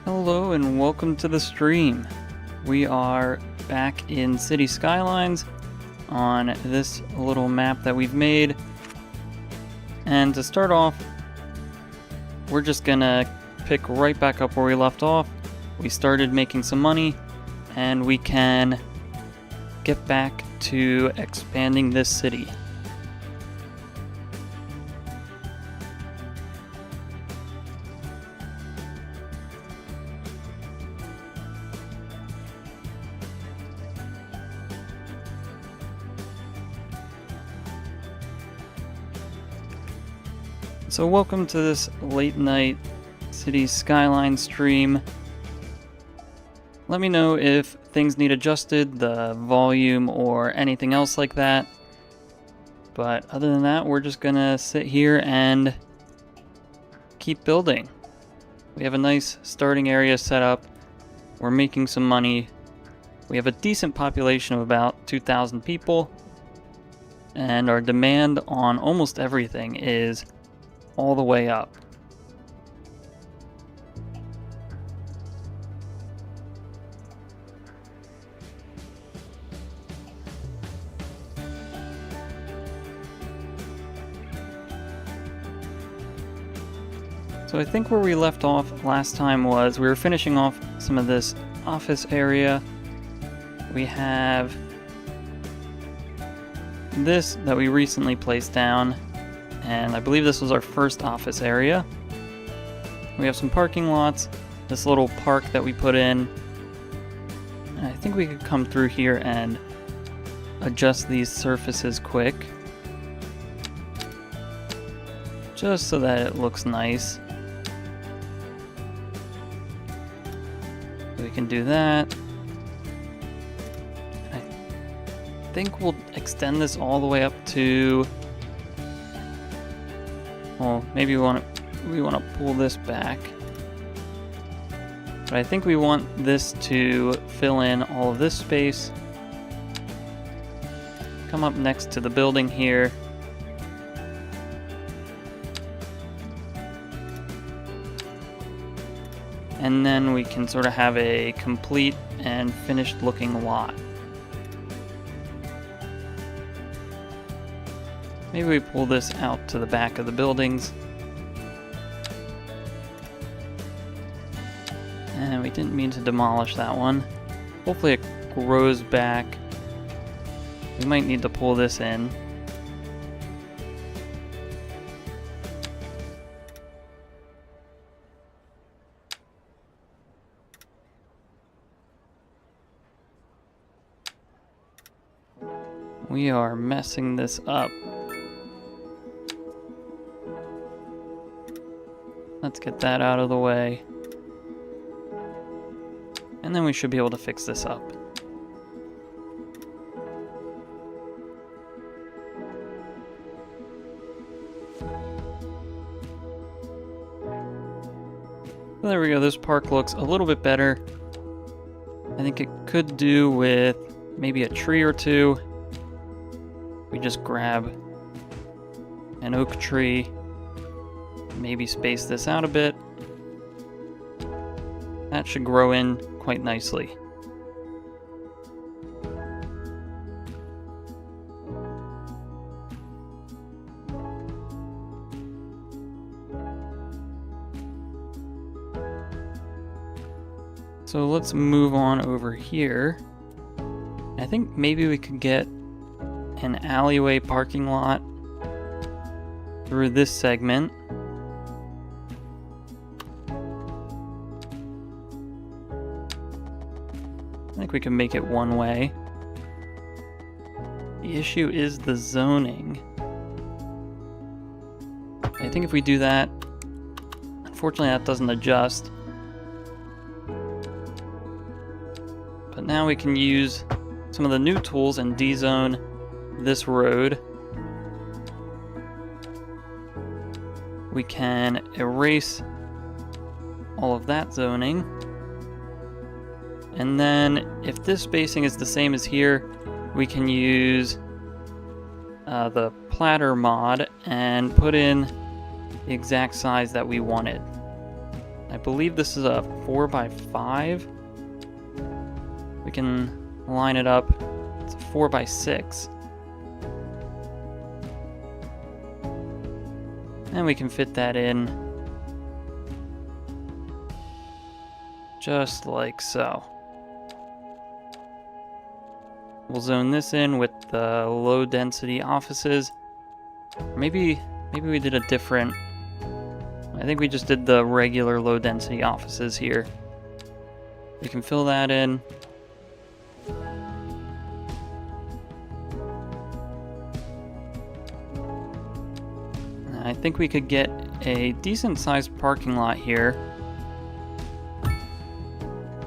Hello and welcome to the stream. We are back in City Skylines on this little map that we've made. And to start off, we're just gonna pick right back up where we left off. We started making some money and we can get back to expanding this city. So welcome to this late night City Skyline stream. Let me know if things need adjusted, the volume or anything else like that. But other than that, we're just gonna sit here and keep building. We have a nice starting area set up. We're making some money. We have a decent population of about 2,000 people. And our demand on almost everything is all the way up. So I think where we left off last time was we were finishing off some of this office area. We have this that we recently placed down. And I believe this was our first office area. We have some parking lots, this little park that we put in. And I think we could come through here and adjust these surfaces quick. Just so that it looks nice. We can do that. I think we'll extend this all the way up to... Well, maybe we want to pull this back. But I think we want this to fill in all of this space. Come up next to the building here. And then we can sort of have a complete and finished looking lot. Maybe we pull this out to the back of the buildings. And we didn't mean to demolish that one. Hopefully it grows back. We might need to pull this in. We are messing this up. Let's get that out of the way. And then we should be able to fix this up. There we go, this park looks a little bit better. I think it could do with maybe a tree or two. We just grab an oak tree. Maybe space this out a bit. That should grow in quite nicely. So let's move on over here. I think maybe we could get an alleyway parking lot through this segment. I think we can make it one way. The issue is the zoning. I think if we do that, unfortunately that doesn't adjust. But now we can use some of the new tools and dezone this road. We can erase all of that zoning. And then if this spacing is the same as here, we can use the platter mod and put in the exact size that we wanted. I believe this is a 4x5. We can line it up. It's a 4x6. And we can fit that in just like so. We'll zone this in with the low density offices. Maybe we did a different... I think we just did the regular low density offices here. We can fill that in. I think we could get a decent sized parking lot here.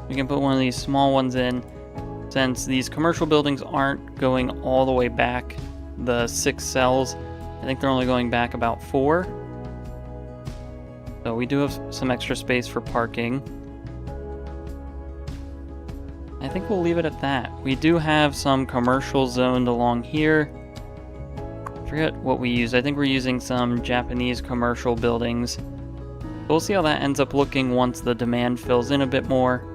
We can put one of these small ones in, since these commercial buildings aren't going all the way back the 6 cells. I think they're only going back about 4. So we do have some extra space for parking. I think we'll leave it at that. We do have some commercial zoned along here. I forget what we use. I think we're using some Japanese commercial buildings. We'll see how that ends up looking once the demand fills in a bit more.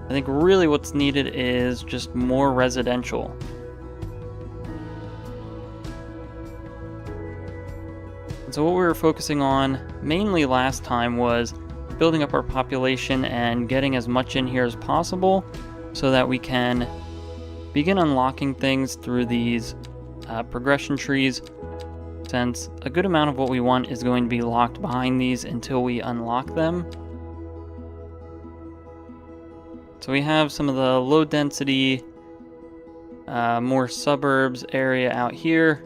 I think really what's needed is just more residential. And so what we were focusing on mainly last time was building up our population and getting as much in here as possible so that we can begin unlocking things through these progression trees, since a good amount of what we want is going to be locked behind these until we unlock them. So we have some of the low density, more suburbs area out here.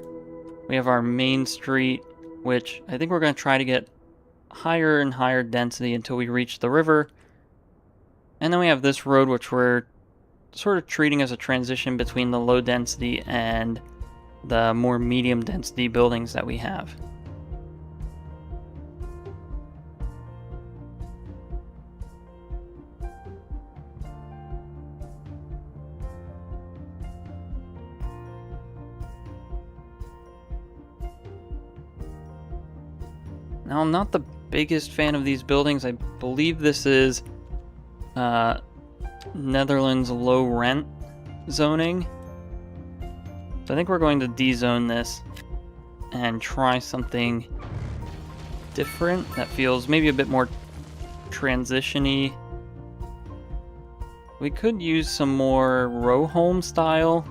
We have our main street, which I think we're going to try to get higher and higher density until we reach the river. And then we have this road, which we're sort of treating as a transition between the low density and the more medium density buildings that we have. Now, I'm not the biggest fan of these buildings. I believe this is Netherlands low rent zoning. So I think we're going to dezone this and try something different that feels maybe a bit more transition-y. We could use some more row home style.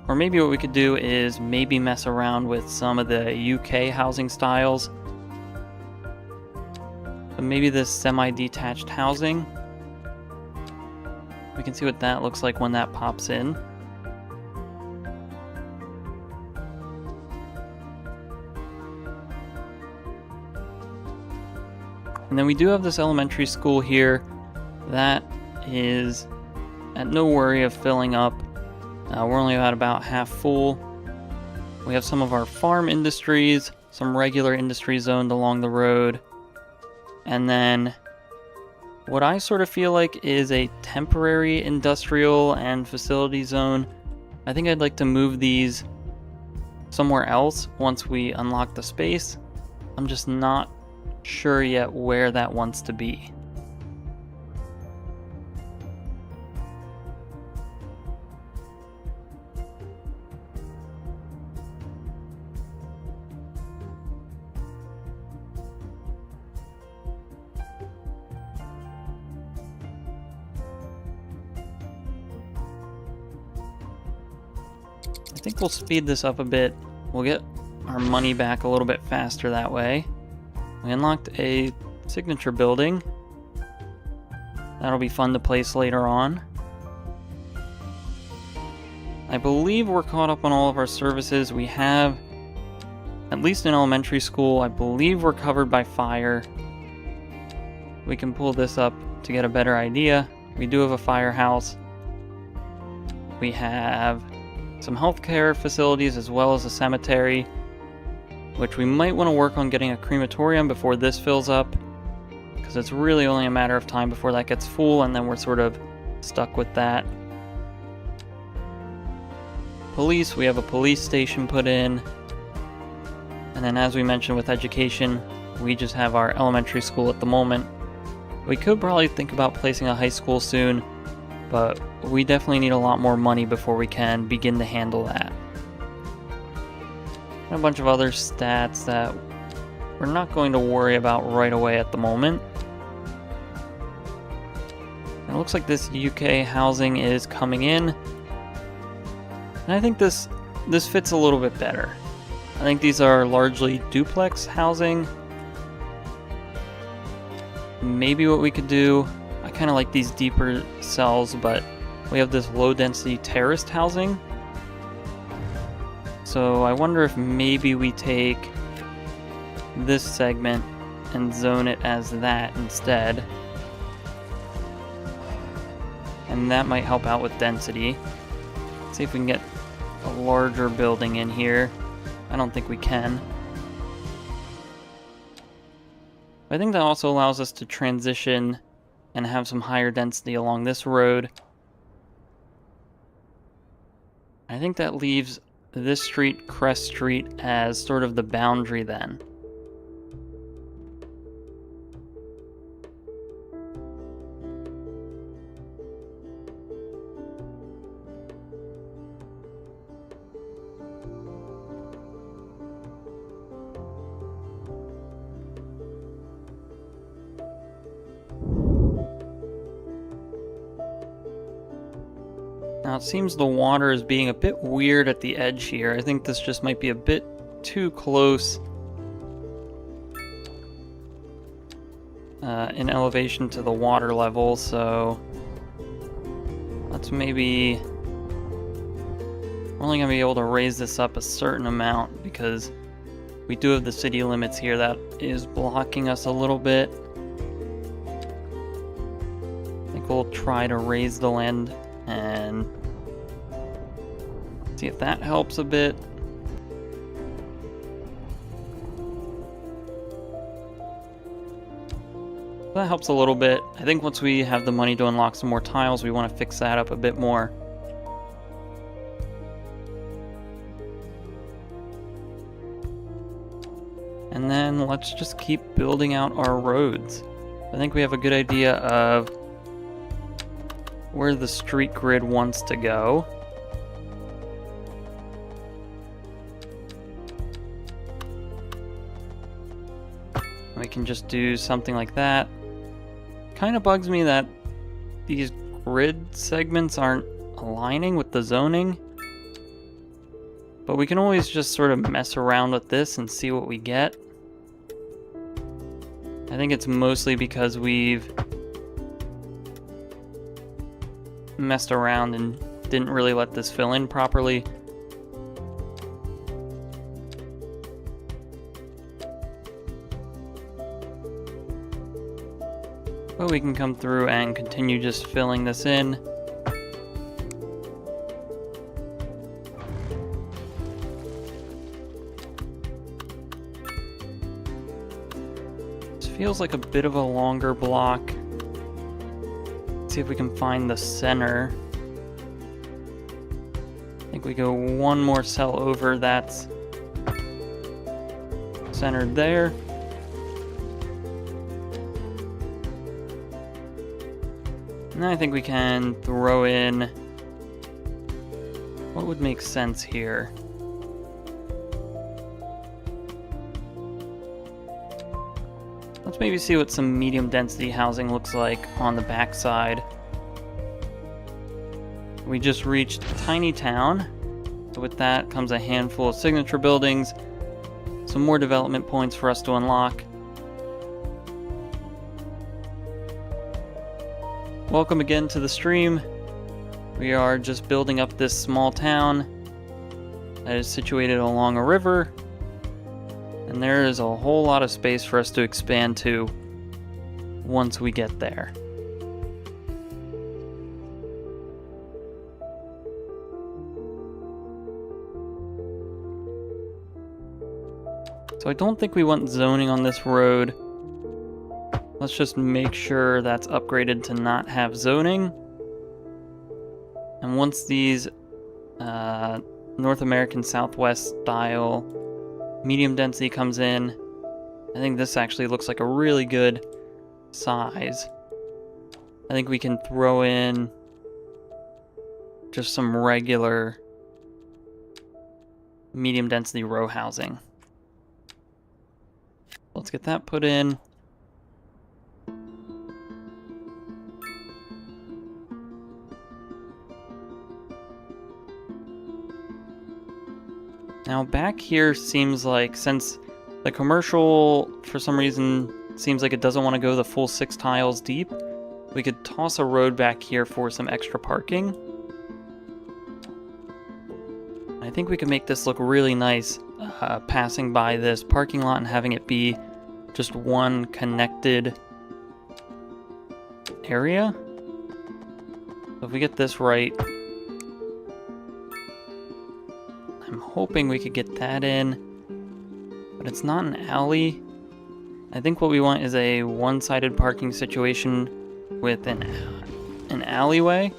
Or maybe what we could do is maybe mess around with some of the UK housing styles. So maybe this semi-detached housing. We can see what that looks like when that pops in. And then we do have this elementary school here that is at no worry of filling up. We're only at about half full. We have some of our farm industries, some regular industry zoned along the road. And then what I sort of feel like is a temporary industrial and facility zone. I think I'd like to move these somewhere else once we unlock the space. I'm just not sure yet where that wants to be. I think we'll speed this up a bit. We'll get our money back a little bit faster that way. We unlocked a signature building. That'll be fun to place later on. I believe we're caught up on all of our services. We have, at least in elementary school, I believe we're covered by fire. We can pull this up to get a better idea. We do have a firehouse. We have some healthcare facilities as well as a cemetery, which we might want to work on getting a crematorium before this fills up, because it's really only a matter of time before that gets full, and then we're sort of stuck with that. Police, we have a police station put in, and then as we mentioned with education, We just have our elementary school at the moment. We could probably think about placing a high school soon, but we definitely need a lot more money before we can begin to handle that. And a bunch of other stats that we're not going to worry about right away at the moment. It looks like this UK housing is coming in, and I think this fits a little bit better. I think these are largely duplex housing. Maybe what we could do, I kind of like these deeper cells, but we have this low density terraced housing. So I wonder if maybe we take this segment and zone it as that instead. And that might help out with density. Let's see if we can get a larger building in here. I don't think we can. I think that also allows us to transition and have some higher density along this road. I think that leaves this street, Crest Street, as sort of the boundary then. Now it seems the water is being a bit weird at the edge here. I think this just might be a bit too close in elevation to the water level, so let's maybe... We're only going to be able to raise this up a certain amount because we do have the city limits here that is blocking us a little bit. I think we'll try to raise the land and see if that helps a bit. That helps a little bit. I think once we have the money to unlock some more tiles, we want to fix that up a bit more. And then let's just keep building out our roads. I think we have a good idea of where the street grid wants to go. We can just do something like that. Kind of bugs me that these grid segments aren't aligning with the zoning. But we can always just sort of mess around with this and see what we get. I think it's mostly because we've messed around and didn't really let this fill in properly. But we can come through and continue just filling this in. This feels like a bit of a longer block. Let's see if we can find the center. I think we go one more cell over, that's centered there. And I think we can throw in what would make sense here. Let's maybe see what some medium density housing looks like on the backside. We just reached Tiny Town. So with that comes a handful of signature buildings, some more development points for us to unlock. Welcome again to the stream. We are just building up this small town that is situated along a river, and there is a whole lot of space for us to expand to once we get there. So I don't think we want zoning on this road. Let's just make sure that's upgraded to not have zoning. And once these North American Southwest style medium density comes in, I think this actually looks like a really good size. I think we can throw in just some regular medium density row housing. Let's get that put in. Now back here seems like, since the commercial for some reason seems like it doesn't want to go the full 6 tiles deep, we could toss a road back here for some extra parking. I think we can make this look really nice, passing by this parking lot and having it be just one connected area. So if we get this right, I'm hoping we could get that in, but it's not an alley. I think what we want is a one-sided parking situation with an alleyway.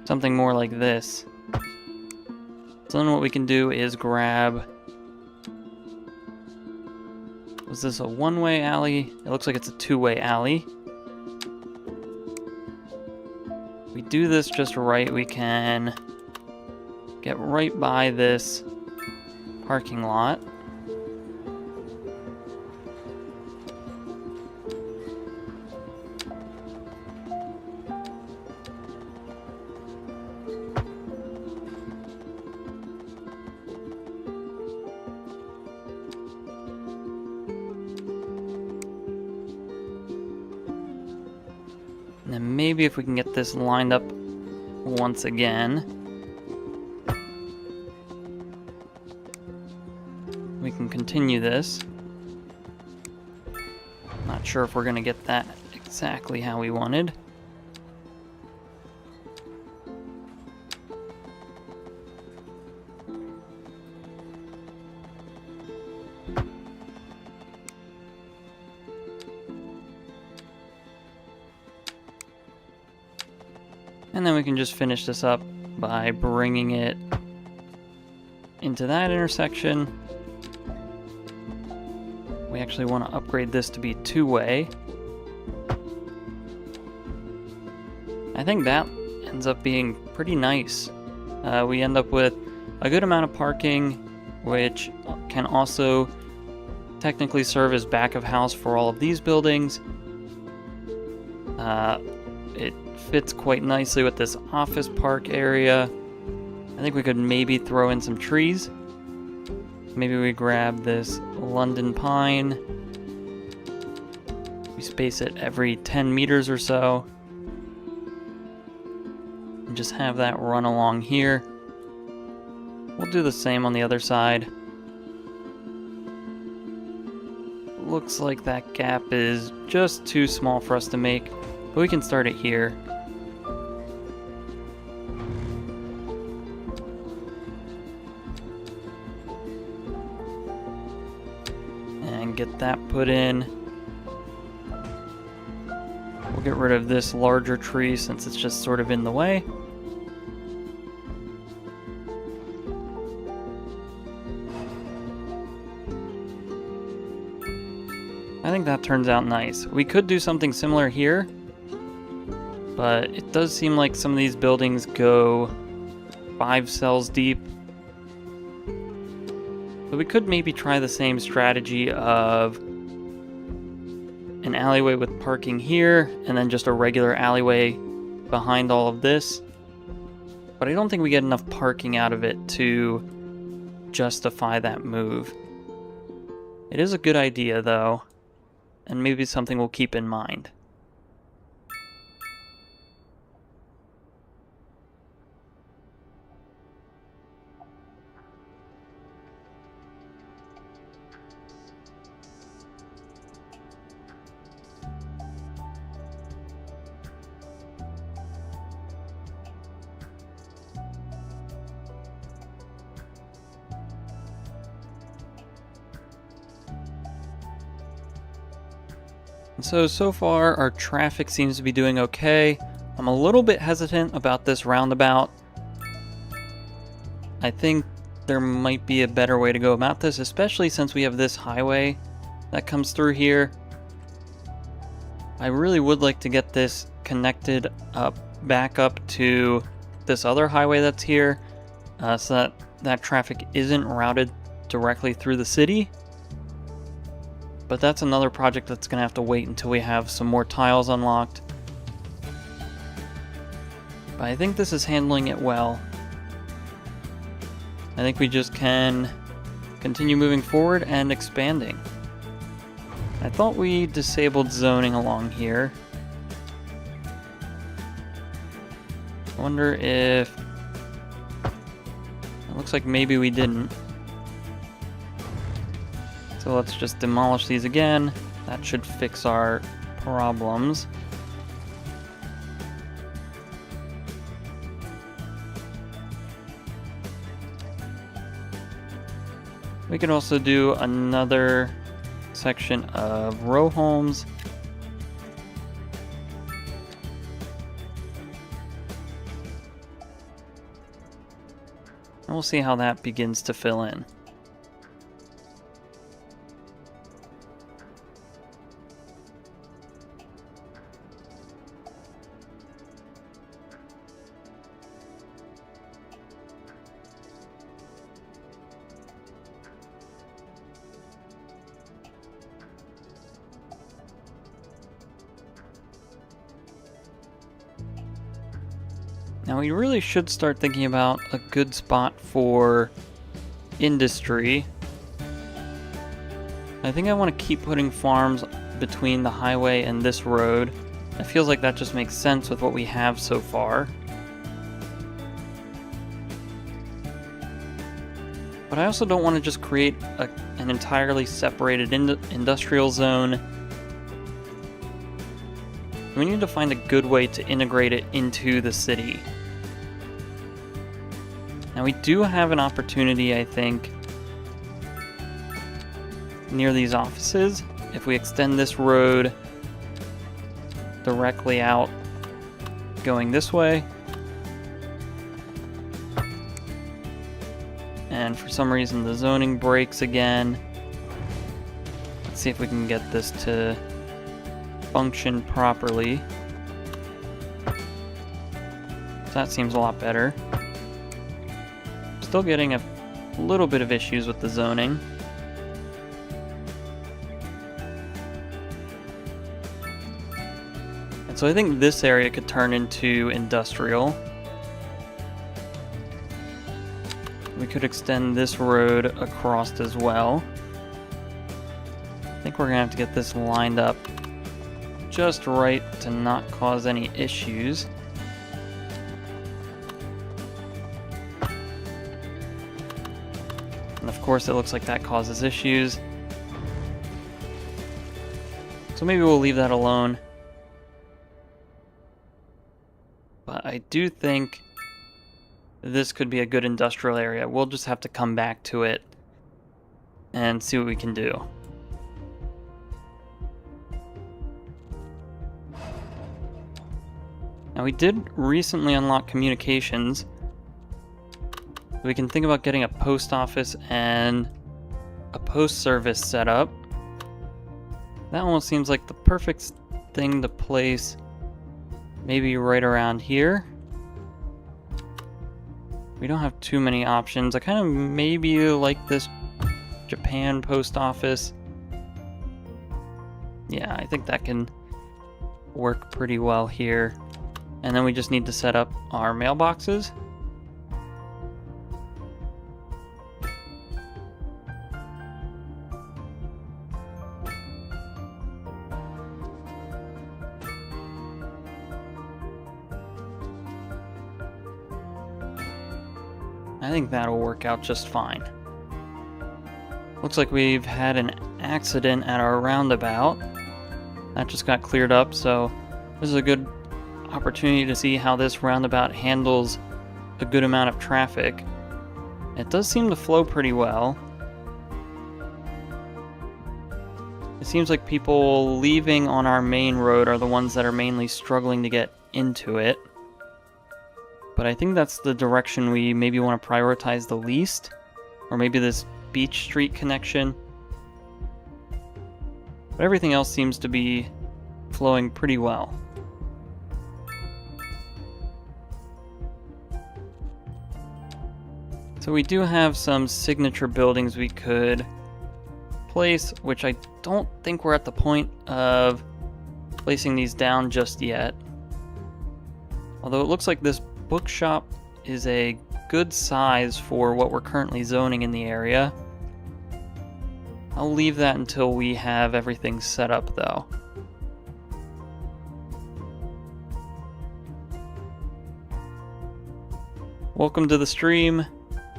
Something more like this. So then what we can do is grab... Was this a one-way alley? It looks like it's a two-way alley. If we do this just right, we can get right by this parking lot. And then maybe if we can get this lined up once again, we can continue this. Not sure if we're going to get that exactly how we wanted. And then we can just finish this up by bringing it into that intersection. We actually want to upgrade this to be two-way. I think that ends up being pretty nice. We end up with a good amount of parking, which can also technically serve as back of house for all of these buildings. It fits quite nicely with this office park area. I think we could maybe throw in some trees. Maybe we grab this London pine. We space it every 10 meters or so. And just have that run along here. We'll do the same on the other side. Looks like that gap is just too small for us to make, but we can start it here. And get that put in. We'll get rid of this larger tree since it's just sort of in the way. I think that turns out nice. We could do something similar here, but it does seem like some of these buildings go 5 cells deep. So we could maybe try the same strategy of an alleyway with parking here, and then just a regular alleyway behind all of this. But I don't think we get enough parking out of it to justify that move. It is a good idea, though, and maybe something we'll keep in mind. So far our traffic seems to be doing okay. I'm a little bit hesitant about this roundabout. I think there might be a better way to go about this, especially since we have this highway that comes through here. I really would like to get this connected back up to this other highway that's here, so that traffic isn't routed directly through the city. But that's another project that's going to have to wait until we have some more tiles unlocked. But I think this is handling it well. I think we just can continue moving forward and expanding. I thought we disabled zoning along here. I wonder if... It looks like maybe we didn't. So let's just demolish these again. That should fix our problems. We could also do another section of row homes. And we'll see how that begins to fill in. Now we really should start thinking about a good spot for industry. I think I want to keep putting farms between the highway and this road. It feels like that just makes sense with what we have so far. But I also don't want to just create an entirely separated industrial zone. We need to find a good way to integrate it into the city. Now we do have an opportunity, I think, near these offices. If we extend this road directly out, going this way, and for some reason the zoning breaks again. Let's see if we can get this to function properly. That seems a lot better. Still getting a little bit of issues with the zoning. And so I think this area could turn into industrial. We could extend this road across as well. I think we're gonna have to get this lined up just right to not cause any issues. And of course it looks like that causes issues. So maybe we'll leave that alone. But I do think this could be a good industrial area. We'll just have to come back to it and see what we can do. Now we did recently unlock communications. We can think about getting a post office and a post service set up. That almost seems like the perfect thing to place, maybe right around here. We don't have too many options. I kind of maybe like this Japan post office. Yeah, I think that can work pretty well here. And then we just need to set up our mailboxes. I think that'll work out just fine. Looks like we've had an accident at our roundabout. That just got cleared up, so this is a good opportunity to see how this roundabout handles a good amount of traffic. It does seem to flow pretty well. It seems like people leaving on our main road are the ones that are mainly struggling to get into it. But I think that's the direction we maybe want to prioritize the least. Or maybe this Beach Street connection. But everything else seems to be flowing pretty well. So we do have some signature buildings we could place, which I don't think we're at the point of placing these down just yet. Although it looks like this bookshop is a good size for what we're currently zoning in the area. I'll leave that until we have everything set up though. Welcome to the stream.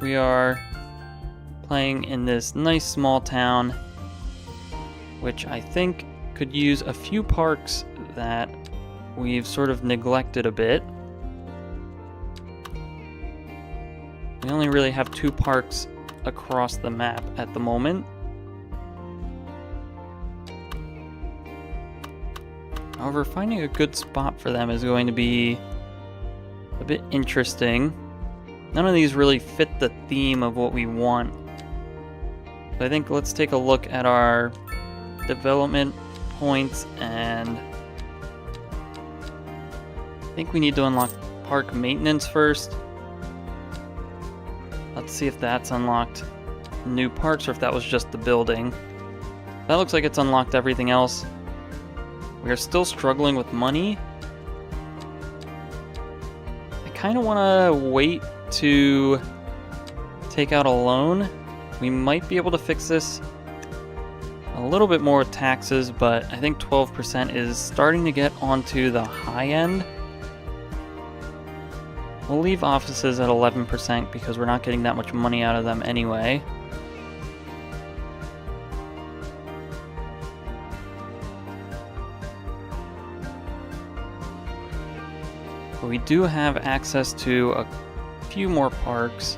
We are playing in this nice small town, which I think could use a few parks that we've sort of neglected a bit. We only really have 2 parks across the map at the moment. However, finding a good spot for them is going to be a bit interesting. None of these really fit the theme of what we want. So I think let's take a look at our development points, and I think we need to unlock park maintenance first. Let's see if that's unlocked new parks or if that was just the building. That looks like it's unlocked everything else. We are still struggling with money. I kind of want to wait to take out a loan. We might be able to fix this a little bit more with taxes, but I think 12% is starting to get onto the high end. We'll leave offices at 11% because we're not getting that much money out of them anyway. But we do have access to a few more parks.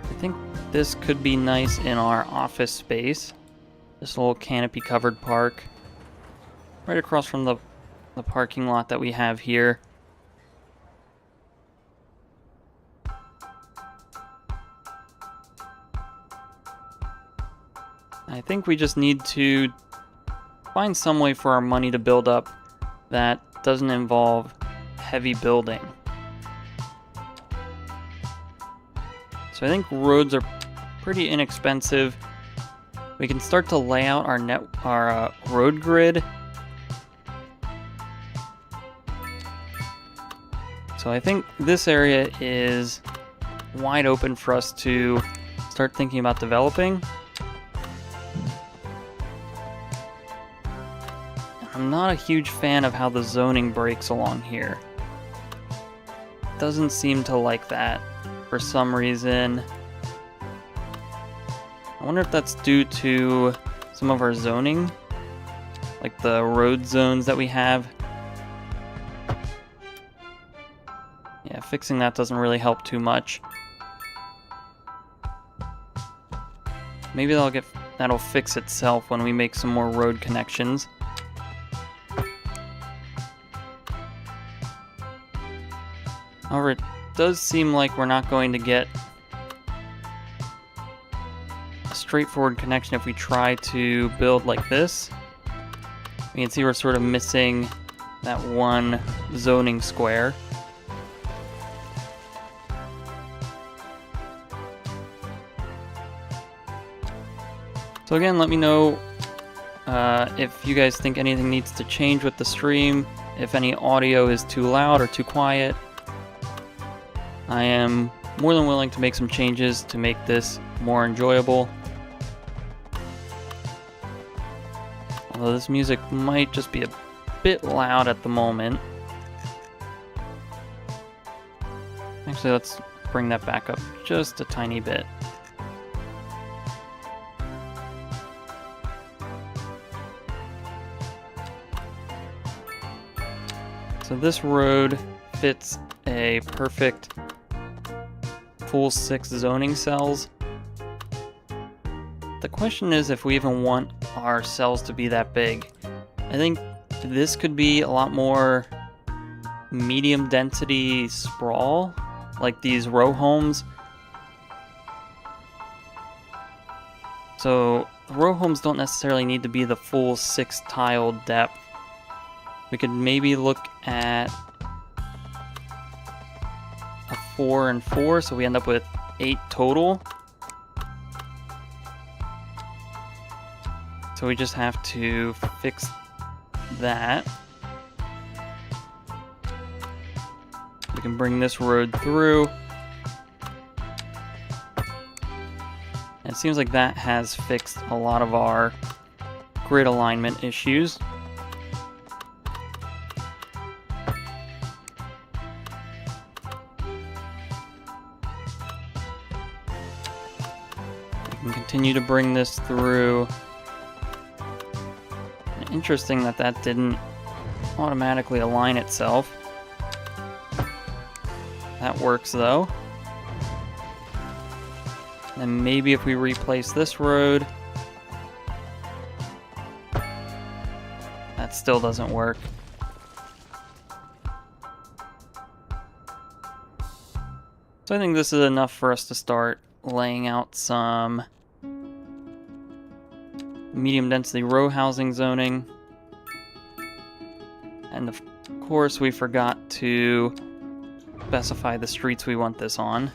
I think this could be nice in our office space. This little canopy covered park. Right across from the parking lot that we have here. I think we just need to find some way for our money to build up that doesn't involve heavy building. So I think roads are pretty inexpensive. We can start to lay out our road grid. So I think this area is wide open for us to start thinking about developing. I'm not a huge fan of how the zoning breaks along here. Doesn't seem to like that for some reason. I wonder if that's due to some of our zoning, like the road zones that we have. Yeah, fixing that doesn't really help too much. Maybe that'll fix itself when we make some more road connections. However, it does seem like we're not going to get a straightforward connection if we try to build like this. You can see we're sort of missing that one zoning square. So again, let me know if you guys think anything needs to change with the stream, if any audio is too loud or too quiet. I am more than willing to make some changes to make this more enjoyable. Although this music might just be a bit loud at the moment. Actually, let's bring that back up just a tiny bit. So this road fits a perfect full 6 zoning cells. The question is if we even want our cells to be that big. I think this could be a lot more medium density sprawl, like these row homes. So the row homes don't necessarily need to be the full 6 tile depth. We could maybe look at a 4 and 4, so we end up with 8 total. So we just have to fix that. We can bring this road through. It seems like that has fixed a lot of our grid alignment issues. We can continue to bring this through. Interesting that that didn't automatically align itself. That works though. And maybe if we replace this road, that still doesn't work. So I think this is enough for us to start laying out some medium density row housing zoning. And of course we forgot to specify the streets we want this on.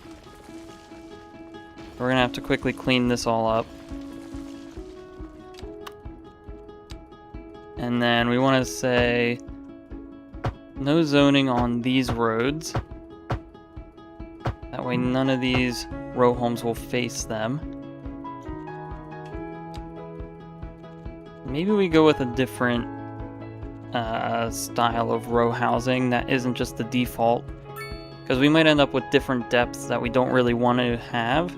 We're gonna have to quickly clean this all up. And then we want to say no zoning on these roads. That way none of these row homes will face them. Maybe we go with a different style of row housing that isn't just the default, because we might end up with different depths that we don't really want to have.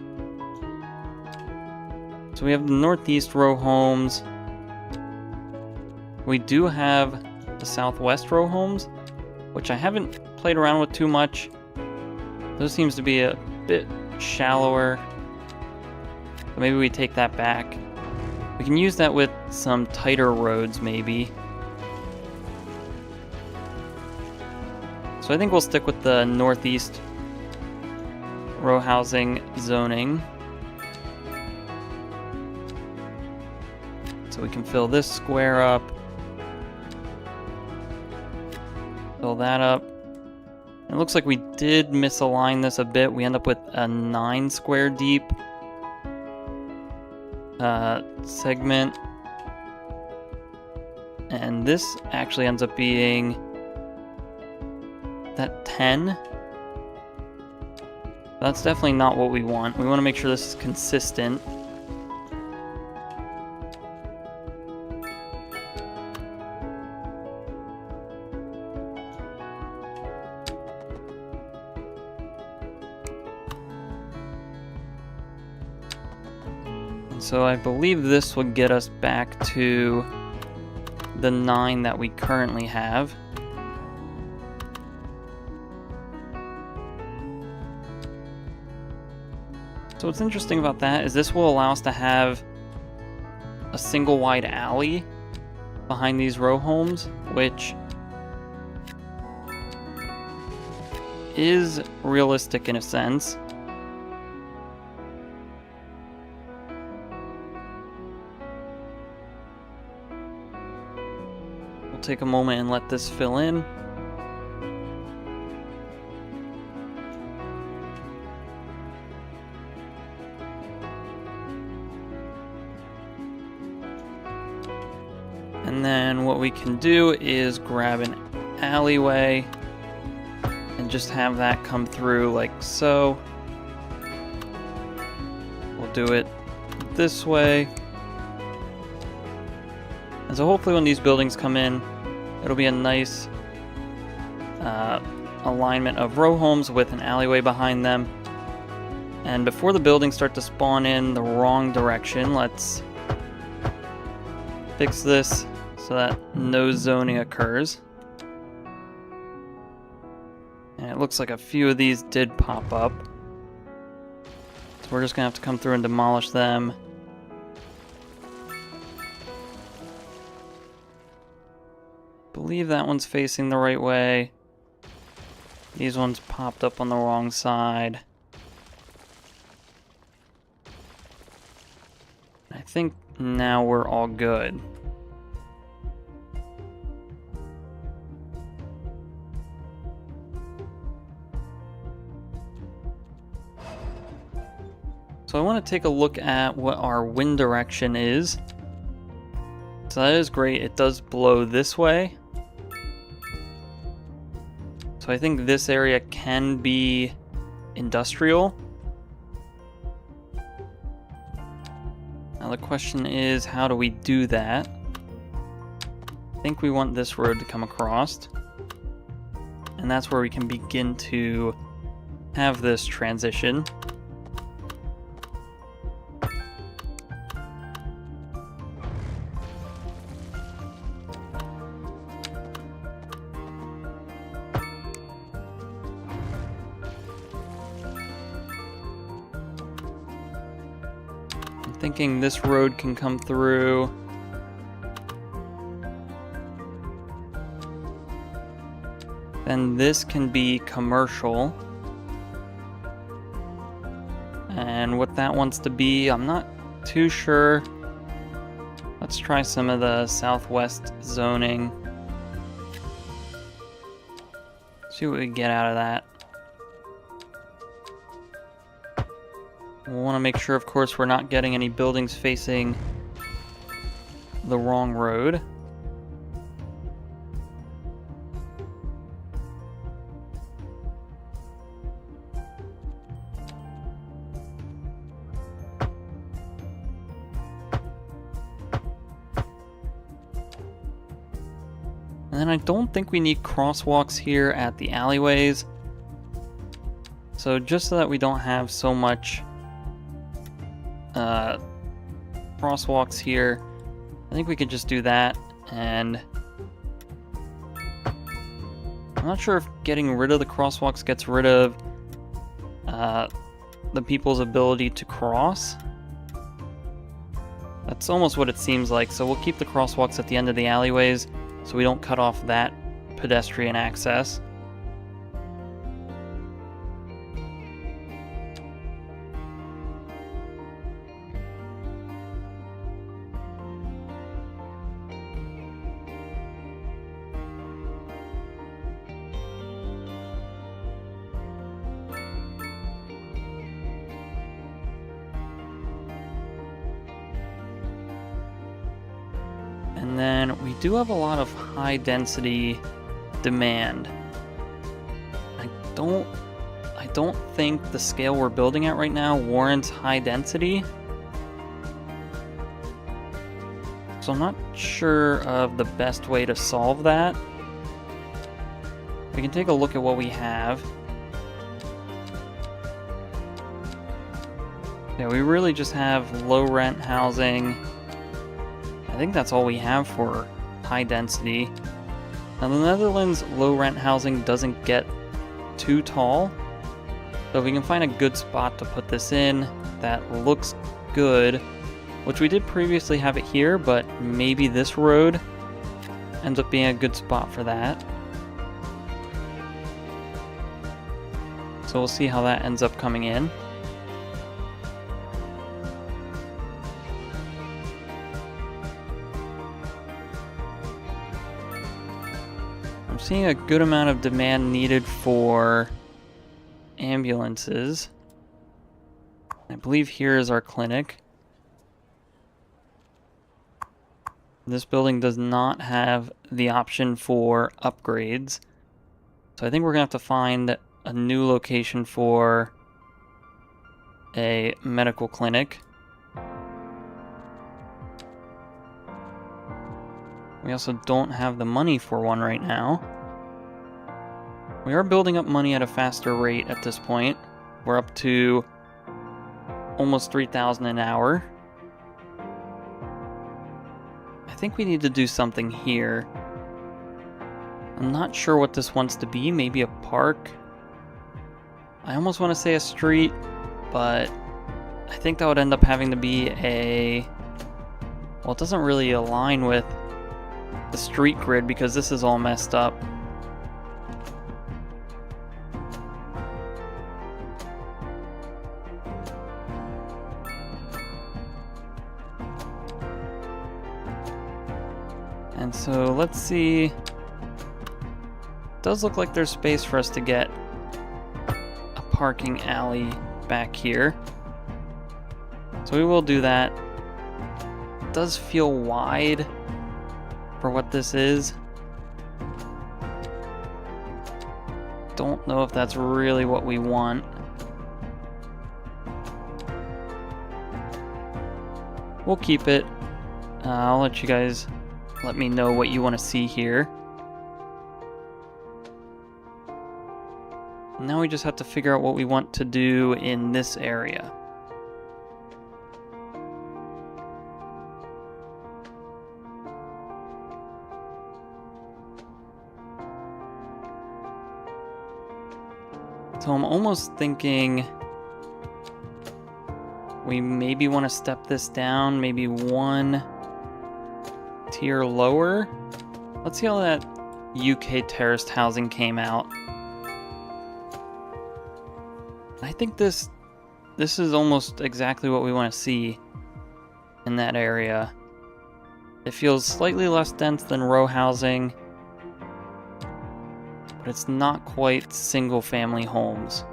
So we have the northeast row homes. We do have the southwest row homes, which I haven't played around with too much. Those seems to be a bit shallower. So maybe we take that back. We can use that with some tighter roads, maybe. So I think we'll stick with the northeast row housing zoning. So we can fill this square up. Fill that up. It looks like we did misalign this a bit. We end up with a 9 square deep segment. And this actually ends up being that 10. That's definitely not what we want. We want to make sure this is consistent. So I believe this would get us back to the 9 that we currently have. So what's interesting about that is this will allow us to have a single wide alley behind these row homes, which is realistic in a sense. Take a moment and let this fill in. And then what we can do is grab an alleyway and just have that come through like so. We'll do it this way. And so hopefully when these buildings come in, it'll be a nice alignment of row homes with an alleyway behind them. And before the buildings start to spawn in the wrong direction, let's fix this so that no zoning occurs. And it looks like a few of these did pop up. So we're just gonna have to come through and demolish them. believe that one's facing the right way. These ones popped up on the wrong side. I think now we're all good. So I want to take a look at what our wind direction is. So that is great. It does blow this way. So I think this area can be industrial. Now the question is, how do we do that? I think we want this road to come across. And that's where we can begin to have this transition. Thinking this road can come through. Then this can be commercial. And what that wants to be, I'm not too sure. Let's try some of the southwest zoning. See what we get out of that. We'll want to make sure, of course, we're not getting any buildings facing the wrong road. And then I don't think we need crosswalks here at the alleyways. So just so that we don't have so much crosswalks here, I think we could just do that. And I'm not sure if getting rid of the crosswalks gets rid of the people's ability to cross. That's almost what it seems like. So we'll keep the crosswalks at the end of the alleyways so we don't cut off that pedestrian access. And then we do have a lot of high density demand. I don't think the scale we're building at right now warrants high density. So I'm not sure of the best way to solve that. We can take a look at what we have. Yeah, we really just have low rent housing. I think that's all we have for high density. Now the Netherlands low rent housing doesn't get too tall. So if we can find a good spot to put this in that looks good, which we did previously have it here, but maybe this road ends up being a good spot for that. So we'll see how that ends up coming in. Seeing a good amount of demand needed for ambulances. I believe here is our clinic. This building does not have the option for upgrades. So I think we're going to have to find a new location for a medical clinic. We also don't have the money for one right now. We are building up money at a faster rate at this point. We're up to almost 3,000 an hour. I think we need to do something here. I'm not sure what this wants to be. Maybe a park. I almost want to say a street, but I think that would end up having to be a... Well, it doesn't really align with the street grid because this is all messed up. And so let's see. Does look like there's space for us to get a parking alley back here. So we will do that. It does feel wide for what this is. Don't know if that's really what we want. We'll keep it. I'll let you guys let me know what you want to see here. Now we just have to figure out what we want to do in this area. So I'm almost thinking we maybe want to step this down, maybe one tier lower. Let's see how that UK terraced housing came out. I think this is almost exactly what we want to see in that area. It feels slightly less dense than row housing, but it's not quite single family homes.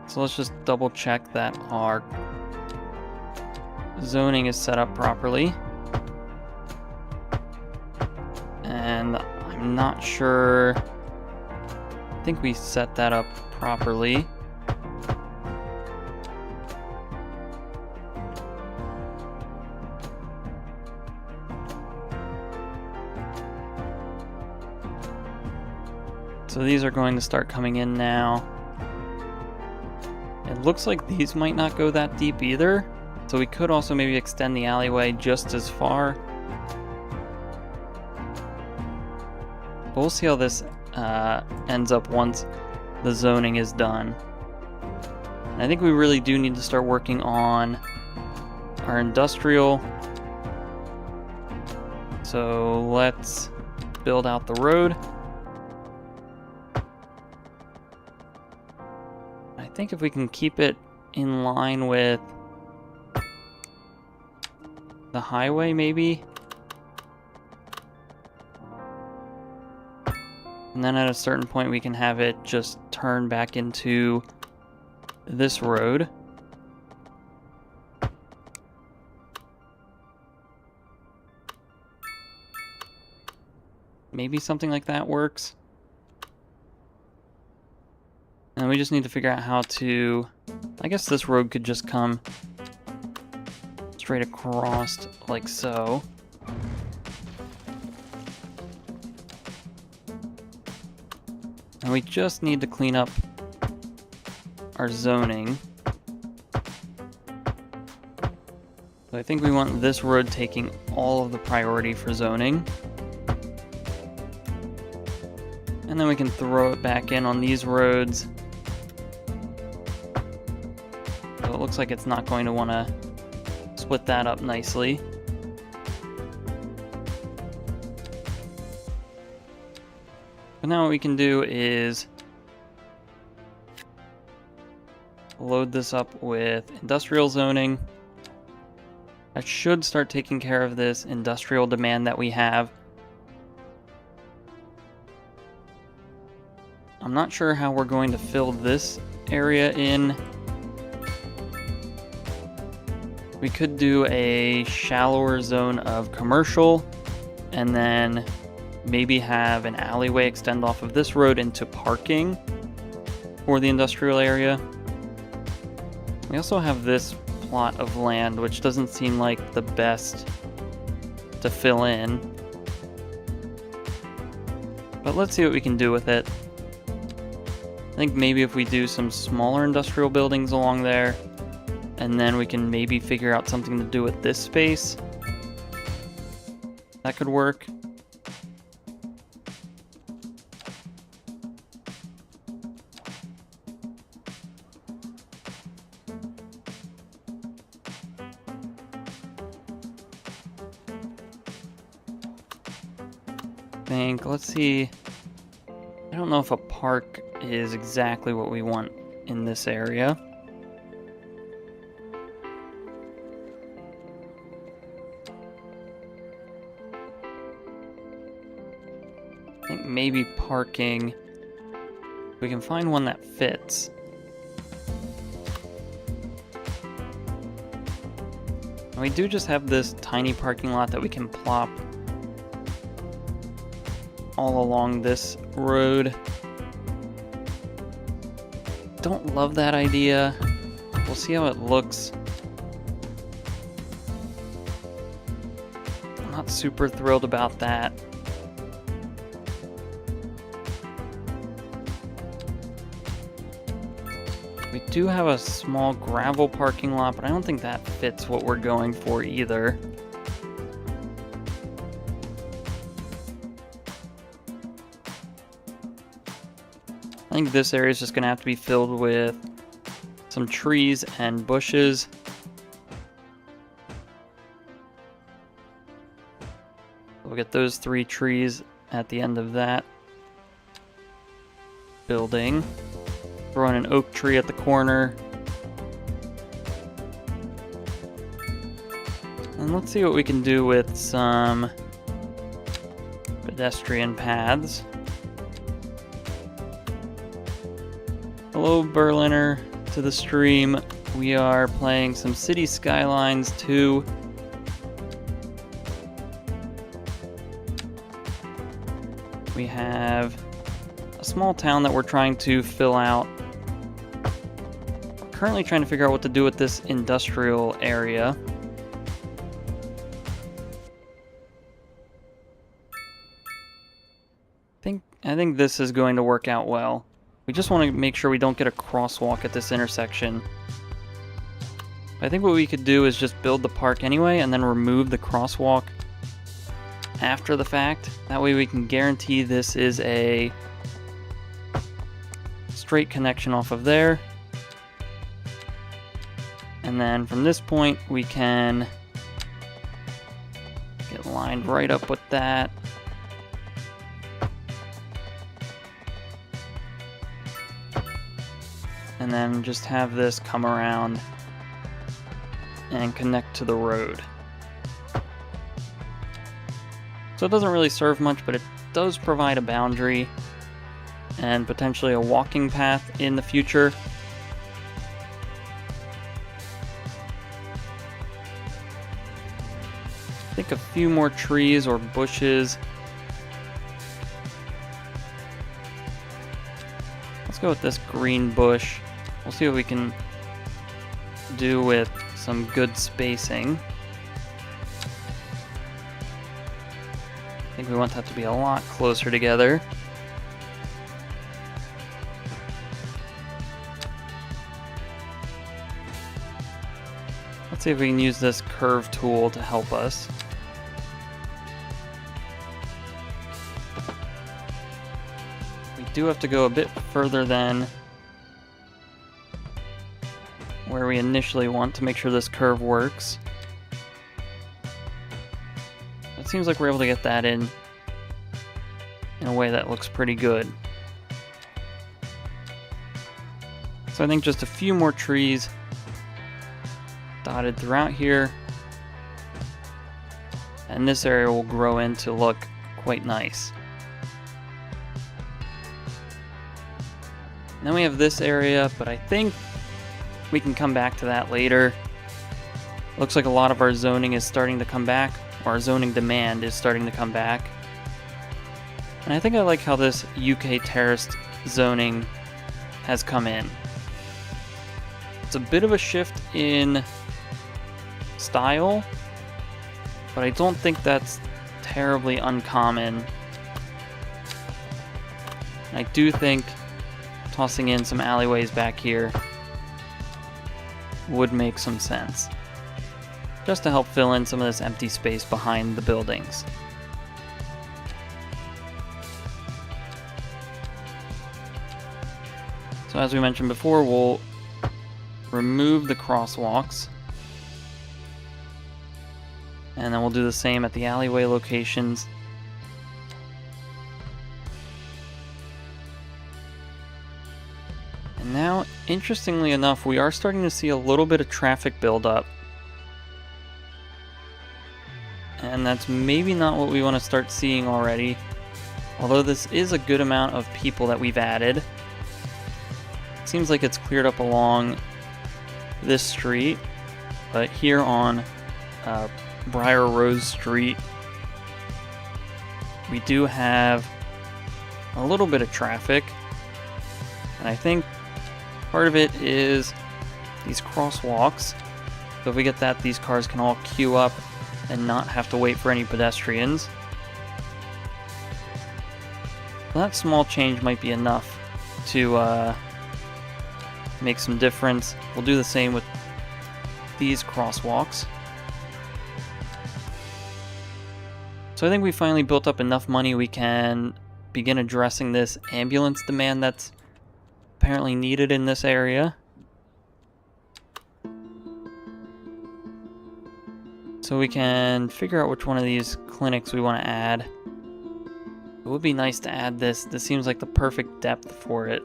So let's just double check that our zoning is set up properly. And I'm not sure. I think we set that up properly. So these are going to start coming in now. It looks like these might not go that deep either. So we could also maybe extend the alleyway just as far. But we'll see how this ends up once the zoning is done. And I think we really do need to start working on our industrial. So let's build out the road. I think if we can keep it in line with the highway, maybe. And then at a certain point we can have it just turn back into this road. Maybe something like that works. And we just need to figure out how to... I guess this road could just come straight across like so. And we just need to clean up our zoning. So I think we want this road taking all of the priority for zoning. And then we can throw it back in on these roads. So it looks like it's not going to want to split that up nicely. But now what we can do is load this up with industrial zoning. That should start taking care of this industrial demand that we have. I'm not sure how we're going to fill this area in. We could do a shallower zone of commercial and then maybe have an alleyway extend off of this road into parking for the industrial area. We also have this plot of land, which doesn't seem like the best to fill in. But let's see what we can do with it. I think maybe if we do some smaller industrial buildings along there, and then we can maybe figure out something to do with this space, that could work. think, let's see. I don't know if a park is exactly what we want in this area. I think maybe parking. We can find one that fits. And we do just have this tiny parking lot that we can plop all along this road. Don't love that idea. We'll see how it looks. I'm not super thrilled about that. We do have a small gravel parking lot, but I don't think that fits what we're going for either. I think this area is just going to have to be filled with some trees and bushes. We'll get those 3 trees at the end of that building. Throw in an oak tree at the corner. And let's see what we can do with some pedestrian paths. Hello, Berliner, to the stream. We are playing some City Skylines 2. We have a small town that we're trying to fill out. We're currently trying to figure out what to do with this industrial area. I think this is going to work out well. We just want to make sure we don't get a crosswalk at this intersection. I think what we could do is just build the park anyway and then remove the crosswalk after the fact. That way we can guarantee this is a straight connection off of there. And then from this point we can get lined right up with that. And then just have this come around and connect to the road. So it doesn't really serve much, but it does provide a boundary and potentially a walking path in the future. I think a few more trees or bushes. Let's go with this green bush. We'll see what we can do with some good spacing. I think we want that to be a lot closer together. Let's see if we can use this curve tool to help us. We do have to go a bit further than where we initially want to make sure this curve works. It seems like we're able to get that in a way that looks pretty good. So I think just a few more trees dotted throughout here, and this area will grow in to look quite nice. And then we have this area, but I think we can come back to that later. Looks like a lot of our zoning is starting to come back, or our zoning demand is starting to come back. And I think I like how this UK terraced zoning has come in. It's a bit of a shift in style, but I don't think that's terribly uncommon. I do think tossing in some alleyways back here would make some sense, just to help fill in some of this empty space behind the buildings. So as we mentioned before, we'll remove the crosswalks, and then we'll do the same at the alleyway locations. Now, interestingly enough, we are starting to see a little bit of traffic buildup. And that's maybe not what we want to start seeing already. Although this is a good amount of people that we've added. It seems like it's cleared up along this street. But here on Briar Rose Street, we do have a little bit of traffic. And I think part of it is these crosswalks. So if we get that, these cars can all queue up and not have to wait for any pedestrians. That small change might be enough to make some difference. We'll do the same with these crosswalks. So I think we finally built up enough money we can begin addressing this ambulance demand that's apparently needed in this area. So we can figure out which one of these clinics we want to add. It would be nice to add this. This seems like the perfect depth for it,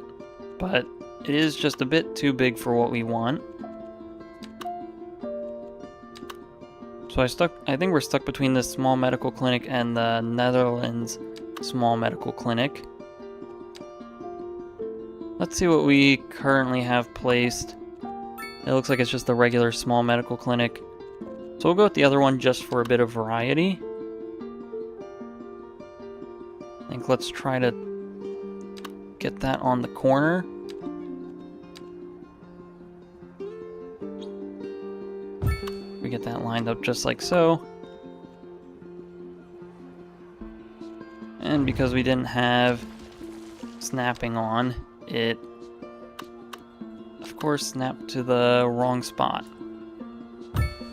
but it is just a bit too big for what we want. So I think we're stuck between this small medical clinic and the Netherlands small medical clinic. Let's see what we currently have placed. It looks like it's just the regular small medical clinic. So we'll go with the other one just for a bit of variety. I think let's try to get that on the corner. We get that lined up just like so. And because we didn't have snapping on, it of course snapped to the wrong spot.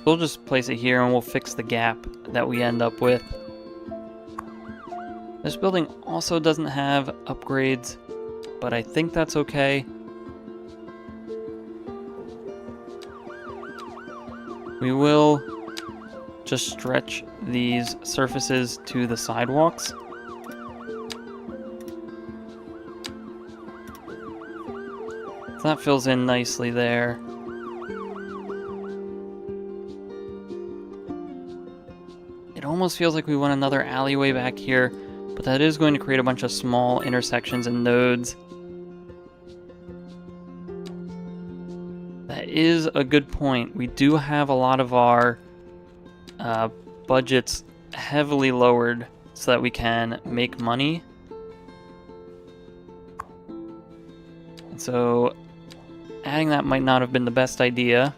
We'll just place it here and we'll fix the gap that we end up with. This building also doesn't have upgrades, but I think that's okay. We will just stretch these surfaces to the sidewalks. So that fills in nicely there. It almost feels like we want another alleyway back here, but that is going to create a bunch of small intersections and nodes. That is a good point. We do have a lot of our budgets heavily lowered so that we can make money. And so adding that might not have been the best idea,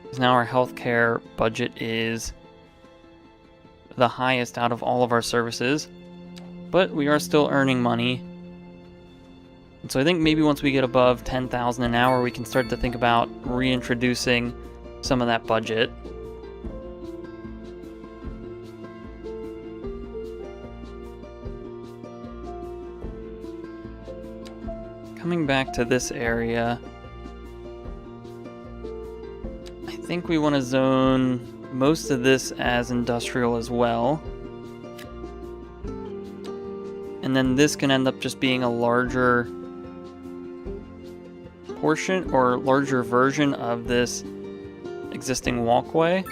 because now our healthcare budget is the highest out of all of our services, but we are still earning money. And so I think maybe once we get above 10,000 an hour, we can start to think about reintroducing some of that budget. Coming back to this area, I think we want to zone most of this as industrial as well. And then this can end up just being a larger portion or larger version of this existing walkway.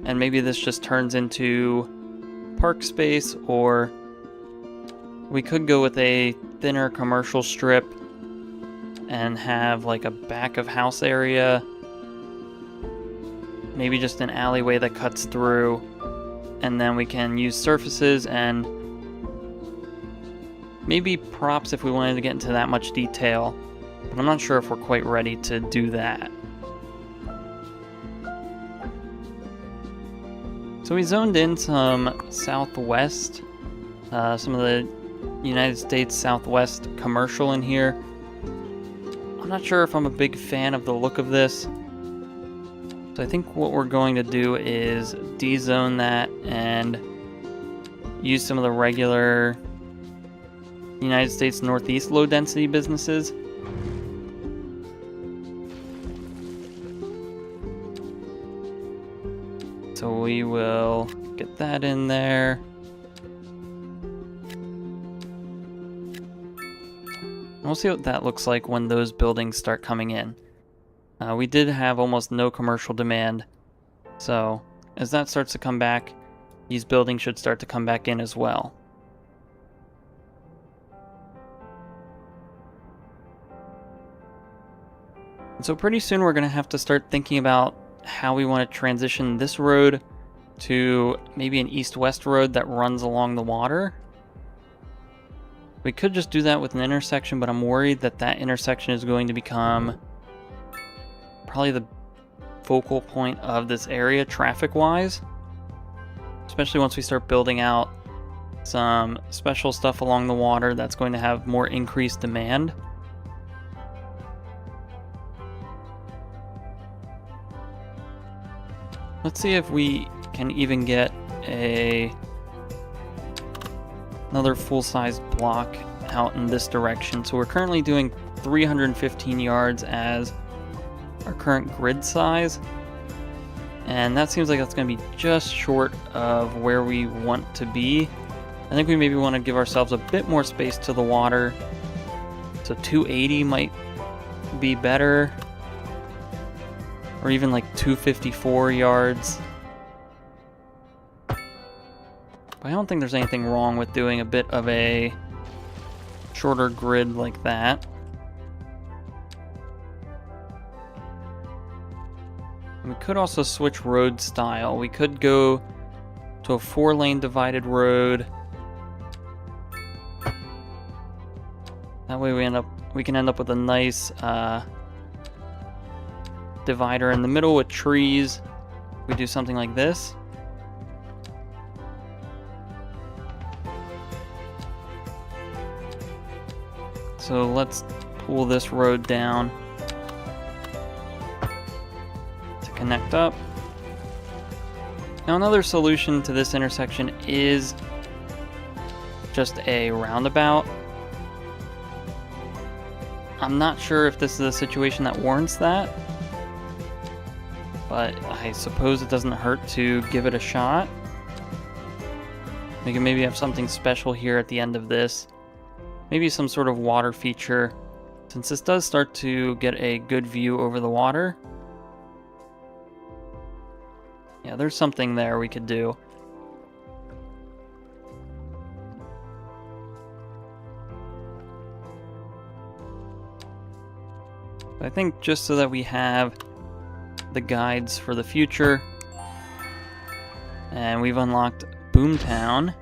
And maybe this just turns into park space, or we could go with a thinner commercial strip and have like a back of house area. Maybe just an alleyway that cuts through, and then we can use surfaces and maybe props if we wanted to get into that much detail, but I'm not sure if we're quite ready to do that. So we zoned in some Southwest, some of the United States Southwest commercial in here. I'm not sure if I'm a big fan of the look of this. So I think what we're going to do is de-zone that and use some of the regular United States Northeast low-density businesses. So we will get that in there. We'll see what that looks like when those buildings start coming in. We did have almost no commercial demand, so as that starts to come back, these buildings should start to come back in as well. And so pretty soon we're going to have to start thinking about how we want to transition this road to maybe an east-west road that runs along the water. We could just do that with an intersection, but I'm worried that that intersection is going to become probably the focal point of this area traffic-wise, especially once we start building out some special stuff along the water that's going to have more increased demand. Let's see if we can even get another full-size block out in this direction. So we're currently doing 315 yards as our current grid size, and that seems like that's going to be just short of where we want to be. I think we maybe want to give ourselves a bit more space to the water, so 280 might be better, or even like 254 yards. But I don't think there's anything wrong with doing a bit of a shorter grid like that. We could also switch road style. We could go to a 4-lane divided road. That way we can end up with a nice divider in the middle with trees. We do something like this. So let's pull this road down to connect up. Now another solution to this intersection is just a roundabout. I'm not sure if this is a situation that warrants that, but I suppose it doesn't hurt to give it a shot. We can maybe have something special here at the end of this. Maybe some sort of water feature, since this does start to get a good view over the water. Yeah, there's something there we could do. I think just so that we have the guides for the future, and we've unlocked Boomtown.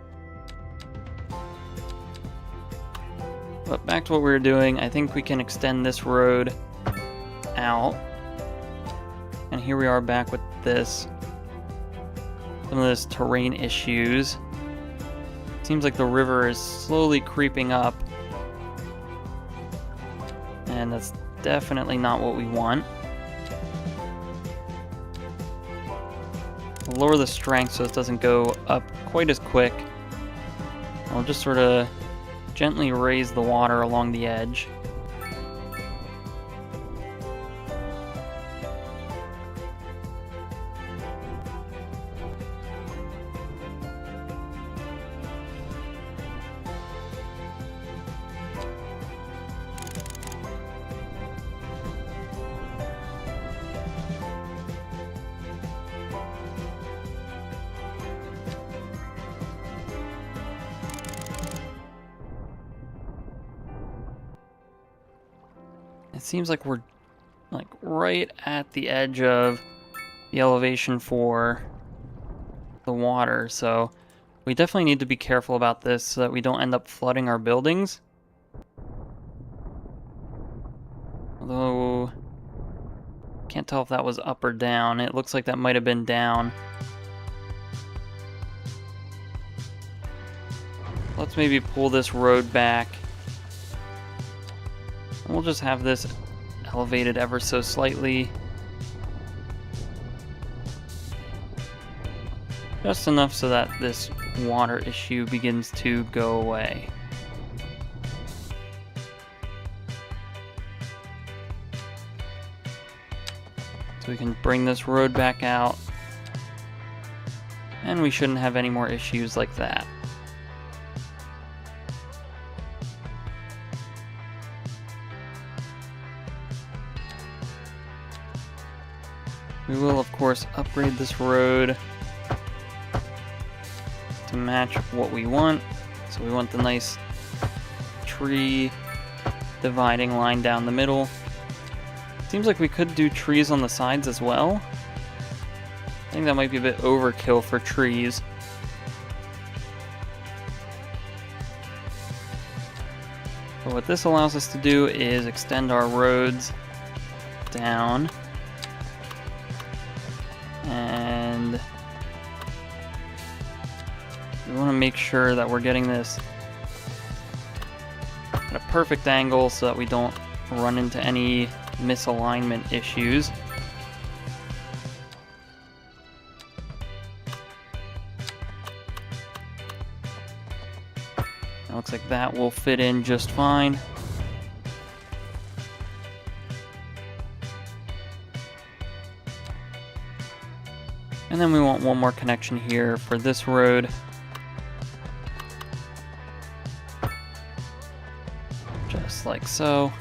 But back to what we were doing, I think we can extend this road out. And here we are back with this. Some of this terrain issues. Seems like the river is slowly creeping up. And that's definitely not what we want. We'll lower the strength so it doesn't go up quite as quick. We'll just sort of gently raise the water along the edge. It seems like we're like right at the edge of the elevation for the water, so we definitely need to be careful about this so that we don't end up flooding our buildings. Although, can't tell if that was up or down. It looks like that might have been down. Let's maybe pull this road back. We'll just have this elevated ever so slightly. Just enough so that this water issue begins to go away. So we can bring this road back out. And we shouldn't have any more issues like that. We will, of course, upgrade this road to match what we want. So we want the nice tree dividing line down the middle. Seems like we could do trees on the sides as well. I think that might be a bit overkill for trees. But what this allows us to do is extend our roads down. And we want to make sure that we're getting this at a perfect angle so that we don't run into any misalignment issues. It looks like that will fit in just fine. And then we want one more connection here for this road. Just like so.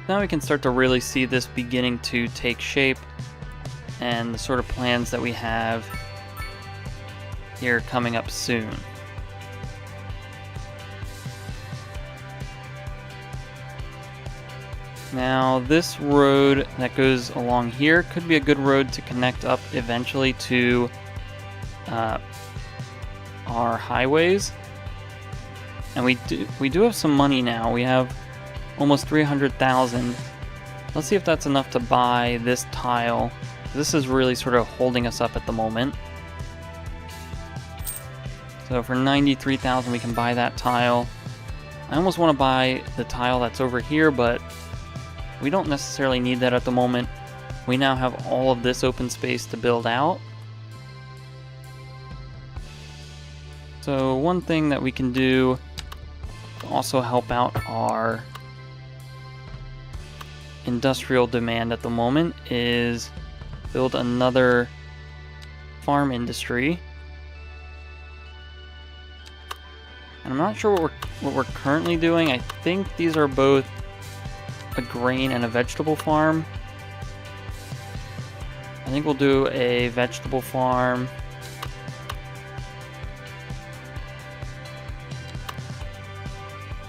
Now we can start to really see this beginning to take shape and the sort of plans that we have here coming up soon. Now this road that goes along here could be a good road to connect up eventually to our highways. And we do have some money now. We have almost 300,000. Let's see if that's enough to buy this tile. This is really sort of holding us up at the moment. So for 93,000 we can buy that tile. I almost want to buy the tile that's over here, but we don't necessarily need that at the moment. We now have all of this open space to build out. So one thing that we can do to also help out our industrial demand at the moment is build another farm industry. And I'm not sure what we're currently doing. I think these are both a grain and a vegetable farm. I think we'll do a vegetable farm.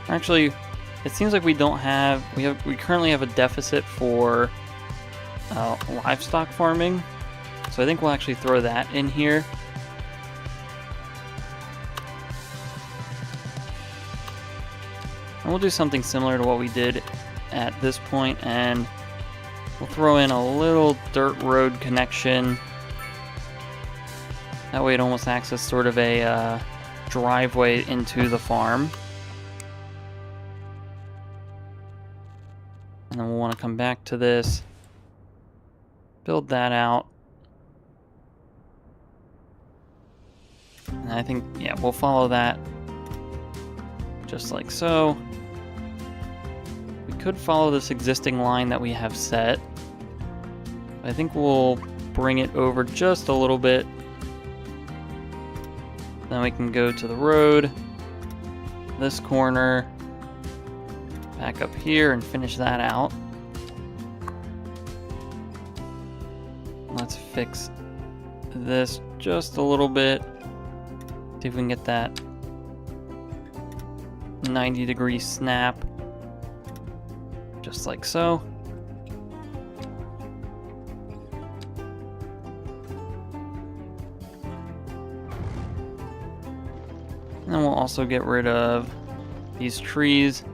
Actually, it seems like we currently have a deficit for livestock farming. So I think we'll actually throw that in here. And we'll do something similar to what we did at this point, and we'll throw in a little dirt road connection. That way it almost acts as sort of a driveway into the farm. And then we'll want to come back to this, build that out. And I think, yeah, we'll follow that just like so. We could follow this existing line that we have set. I think we'll bring it over just a little bit. Then we can go to the road, this corner, back up here and finish that out. Let's fix this just a little bit. See if we can get that 90-degree snap. Just like so. And then we'll also get rid of these trees.